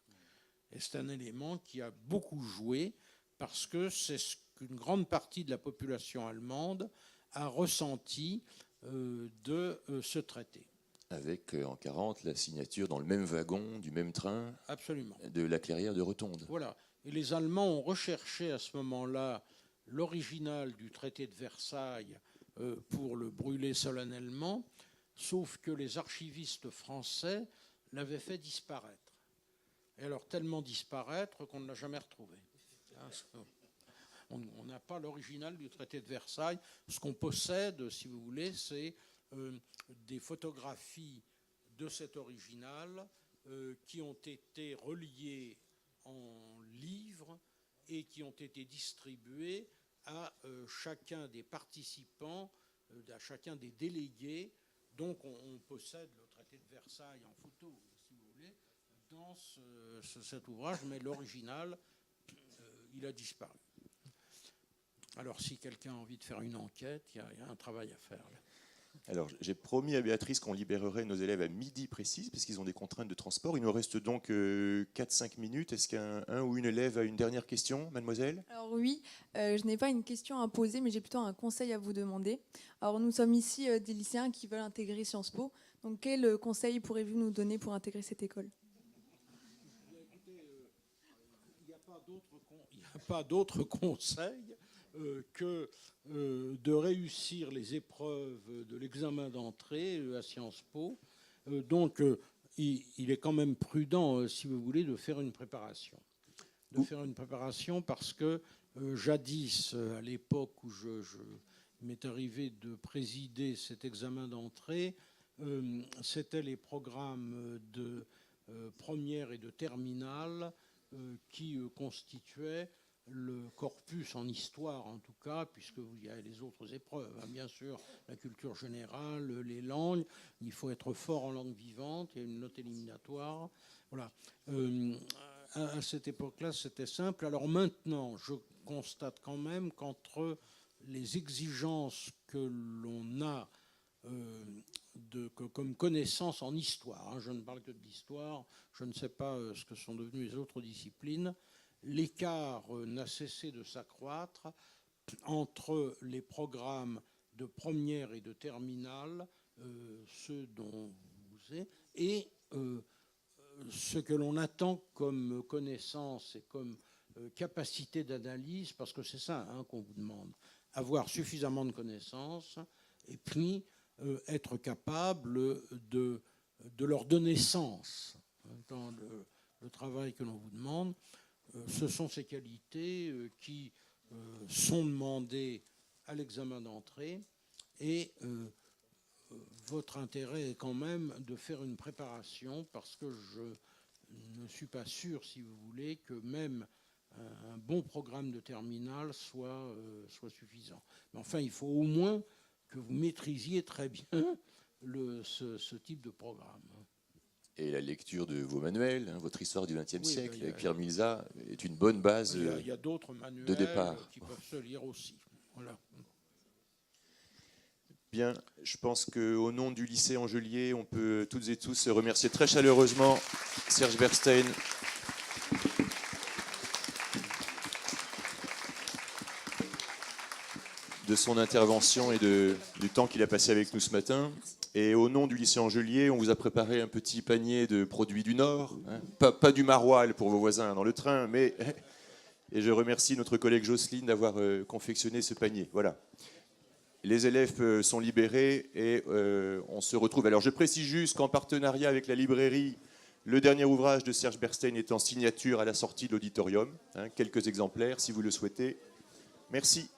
Et c'est un élément qui a beaucoup joué, parce que c'est ce qu'une grande partie de la population allemande a ressenti de ce traité. avec en 40 la signature dans le même wagon, du même train, Absolument. de la Clairière de Rotonde. Voilà. Et les Allemands ont recherché à ce moment-là l'original du traité de Versailles pour le brûler solennellement, sauf que les archivistes français l'avaient fait disparaître. Et alors tellement disparaître qu'on ne l'a jamais retrouvé. On n'a pas l'original du traité de Versailles. Ce qu'on possède, si vous voulez, c'est des photographies de cet original qui ont été reliées en livres et qui ont été distribués à chacun des participants, à chacun des délégués. Donc on possède le traité de Versailles en photo, si vous voulez, dans cet ouvrage, mais l'original, il a disparu. Alors si quelqu'un a envie de faire une enquête, il y a un travail à faire là. Alors, j'ai promis à Béatrice qu'on libérerait nos élèves à midi précis, parce qu'ils ont des contraintes de transport. Il nous reste donc 4-5 minutes. Est-ce qu'un ou une élève a une dernière question, mademoiselle? Alors oui, je n'ai pas une question à poser, mais j'ai plutôt un conseil à vous demander. Alors nous sommes ici des lycéens qui veulent intégrer Sciences Po. Donc quel conseil pourrez-vous nous donner pour intégrer cette école? Il n'y a pas d'autre conseil que de réussir les épreuves de l'examen d'entrée à Sciences Po. Donc, il est quand même prudent, si vous voulez, de faire une préparation. De faire une préparation parce que jadis, à l'époque où il m'est arrivé de présider cet examen d'entrée, c'était les programmes de première et de terminale qui constituaient le corpus en histoire, en tout cas, puisqu'il y a les autres épreuves, hein, bien sûr, la culture générale, les langues, il faut être fort en langue vivante, il y a une note éliminatoire. Voilà. À cette époque-là, c'était simple. Alors maintenant, je constate quand même qu'entre les exigences que l'on a comme connaissance en histoire, hein, je ne parle que de l'histoire, je ne sais pas ce que sont devenues les autres disciplines, l'écart n'a cessé de s'accroître entre les programmes de première et de terminale, ceux dont vous êtes, et ce que l'on attend comme connaissance et comme capacité d'analyse, parce que c'est ça hein, qu'on vous demande, avoir suffisamment de connaissances et puis être capable de leur donner sens dans le travail que l'on vous demande. Ce sont ces qualités qui sont demandées à l'examen d'entrée et votre intérêt est quand même de faire une préparation parce que je ne suis pas sûr, si vous voulez, que même un bon programme de terminale soit suffisant. Mais enfin, il faut au moins que vous maîtrisiez très bien ce type de programme. Et la lecture de vos manuels, hein, votre histoire du XXe siècle, avec Pierre Milza, est une bonne base il y a d'autres manuels de départ. Qui peuvent se lire aussi. Voilà. Bien, je pense qu'au nom du lycée Angelier, on peut toutes et tous remercier très chaleureusement Serge Berstein. De son intervention et du temps qu'il a passé avec nous ce matin. Et au nom du lycée Angelier, on vous a préparé un petit panier de produits du Nord. Hein. Pas du maroilles pour vos voisins dans le train, mais... Et je remercie notre collègue Jocelyne d'avoir confectionné ce panier. Voilà. Les élèves sont libérés et on se retrouve. Alors je précise juste qu'en partenariat avec la librairie, le dernier ouvrage de Serge Berstein est en signature à la sortie de l'auditorium. Hein, quelques exemplaires si vous le souhaitez. Merci.